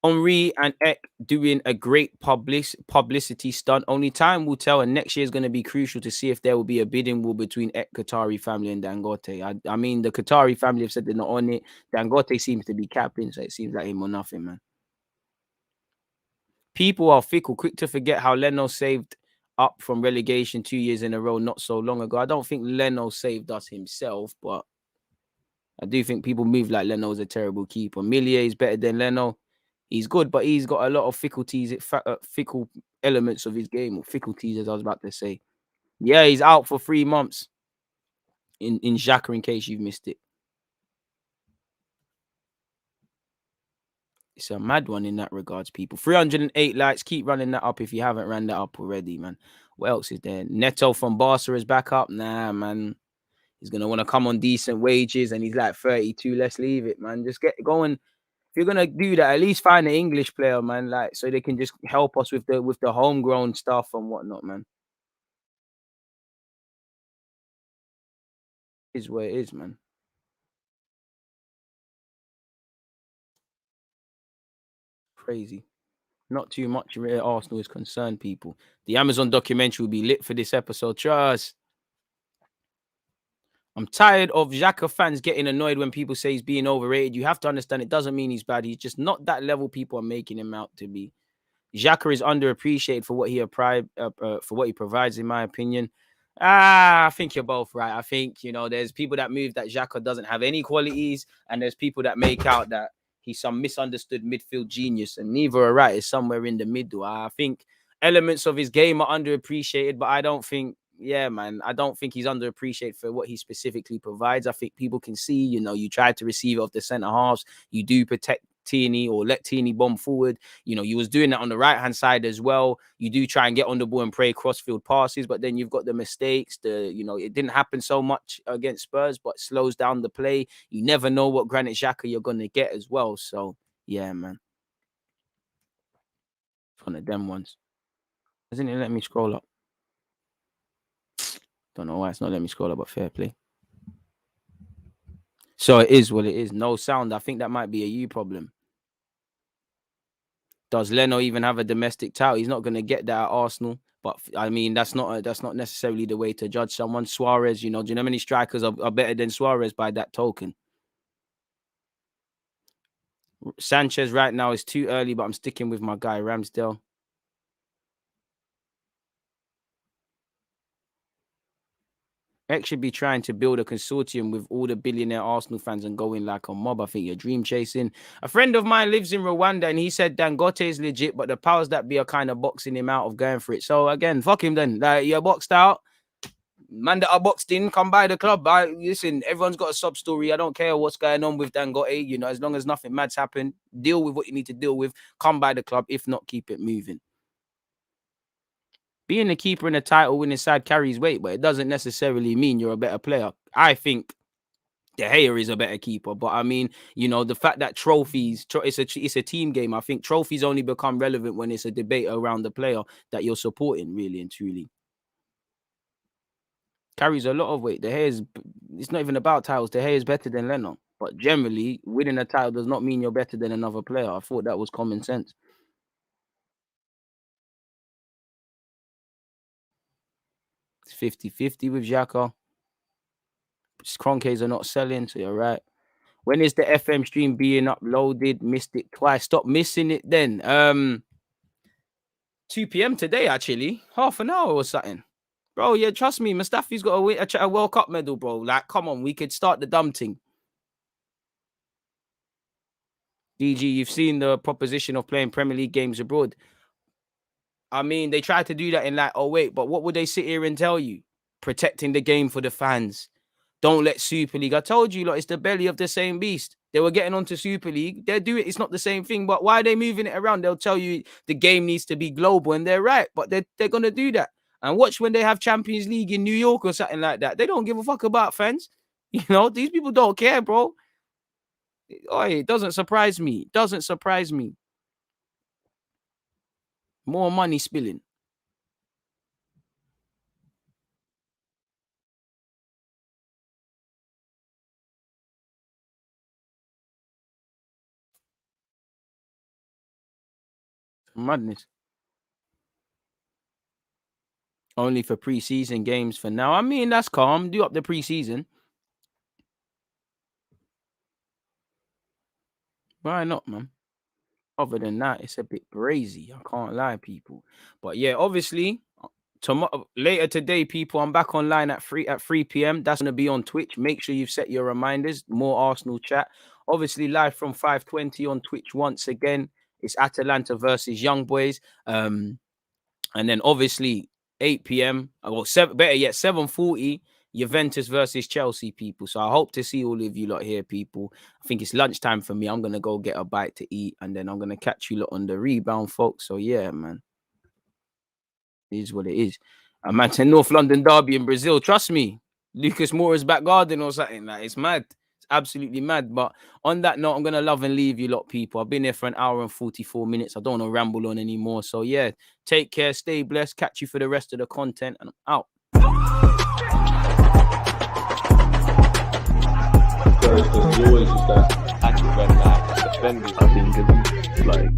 Henry and Ek doing a great publicity stunt. Only time will tell, and next year is going to be crucial to see if there will be a bidding war between Ek, Qatari family and Dangote. I mean, the Qatari family have said they're not on it. Dangote seems to be capping, so it seems like him or nothing, man. People are fickle, quick to forget how Leno saved up from relegation 2 years in a row not so long ago. I don't think Leno saved us himself, but I do think people move like Leno's a terrible keeper. Millier is better than Leno. He's good, but he's got a lot of fickle elements of his game, or fickleties, as I was about to say. Yeah, he's out for 3 months in Xhaka, in case you've missed it. It's a mad one in that regards, people. 308 likes. Keep running that up if you haven't ran that up already, man. What else is there? Neto from Barca is back up. Nah, man. He's going to want to come on decent wages, and he's like 32. Let's leave it, man. Just get going. If you're gonna do that, at least find an English player, man, like, so they can just help us with the homegrown stuff and whatnot, man. Is where it is, man. Crazy. Not too much where Arsenal is concerned, people. The Amazon documentary will be lit for this episode. Trust. I'm tired of Xhaka fans getting annoyed when people say he's being overrated. You have to understand, it doesn't mean he's bad. He's just not that level people are making him out to be. Xhaka is underappreciated for what he provides, in my opinion. I think you're both right. I think, there's people that move that Xhaka doesn't have any qualities, and there's people that make out that he's some misunderstood midfield genius, and neither are right. It's somewhere in the middle. I think elements of his game are underappreciated, but I don't think, I don't think he's underappreciated for what he specifically provides. I think people can see, you try to receive it off the centre halves. You do protect Tierney or let Tierney bomb forward. You was doing that on the right-hand side as well. You do try and get on the ball and pray cross-field passes, but then you've got the mistakes. It didn't happen so much against Spurs, but slows down the play. You never know what Granit Xhaka you're going to get as well. So, yeah, man. It's one of them ones. Doesn't it let me scroll up? Don't know why it's not letting me scroll up, but fair play. So it is what it is. No sound. I think that might be a you problem. Does Leno even have a domestic title? He's not going to get that at Arsenal. But I mean, that's not necessarily the way to judge someone. Suarez, do you know how many strikers are better than Suarez by that token? Sanchez right now is too early, but I'm sticking with my guy Ramsdale. X should be trying to build a consortium with all the billionaire Arsenal fans and going like a mob. I think you're dream chasing. A friend of mine lives in Rwanda, and he said Dangote is legit, but the powers that be are kind of boxing him out of going for it. So again, fuck him then. Like, you're boxed out. Man that are boxed in, come by the club. Listen, everyone's got a sub story. I don't care what's going on with Dangote. As long as nothing mad's happened, deal with what you need to deal with. Come by the club. If not, keep it moving. Being a keeper in a title winning side carries weight, but it doesn't necessarily mean you're a better player. I think De Gea is a better keeper, but I mean, the fact that trophies, it's a team game. I think trophies only become relevant when it's a debate around the player that you're supporting, really and truly. Carries a lot of weight. It's not even about titles. De Gea is better than Leno, but generally, winning a title does not mean you're better than another player. I thought that was common sense. It's 50-50 with Xhaka. Kroenkes are not selling, so you're right. When is the FM stream being uploaded? Missed it twice. Stop missing it then. 2 p.m. today, actually. Half an hour or something. Bro, yeah, trust me. Mustafi's got a World Cup medal, bro. Like, come on. We could start the dumb thing. DG, you've seen the proposition of playing Premier League games abroad. I mean, they tried to do that in like, oh, wait, but what would they sit here and tell you? Protecting the game for the fans. Don't let Super League. I told you, it's the belly of the same beast. They were getting onto Super League. They're doing it's not the same thing, but why are they moving it around? They'll tell you the game needs to be global, and they're right, but they're gonna do that. And watch when they have Champions League in New York or something like that. They don't give a fuck about fans. These people don't care, bro. It doesn't surprise me. Doesn't surprise me. More money spilling. Madness. Only for pre-season games for now. I mean, that's calm. Do up the pre-season. Why not, man? Other than that, it's a bit brazy. I can't lie, people. But yeah, obviously, tomorrow later today, people, I'm back online at 3 p.m. That's gonna be on Twitch. Make sure you've set your reminders. More Arsenal chat. Obviously, live from 5:20 on Twitch once again. It's Atalanta versus Young Boys. And then obviously 8 p.m. Well, better yet, 7:40. Juventus versus Chelsea, people. So I hope to see all of you lot here, people. I think it's lunchtime for me. I'm gonna go get a bite to eat, and then I'm gonna catch you lot on the rebound, folks. So yeah, man, it is what it is. Man, to North London derby in Brazil. Trust me, Lucas Moura's back garden or something. Like, it's mad. It's absolutely mad. But on that note, I'm gonna love and leave you lot, people. I've been here for an hour and 44 minutes. I don't want to ramble on anymore. So yeah, take care, stay blessed. Catch you for the rest of the content, and I'm out. There's always just that active red flag defending. I think it's like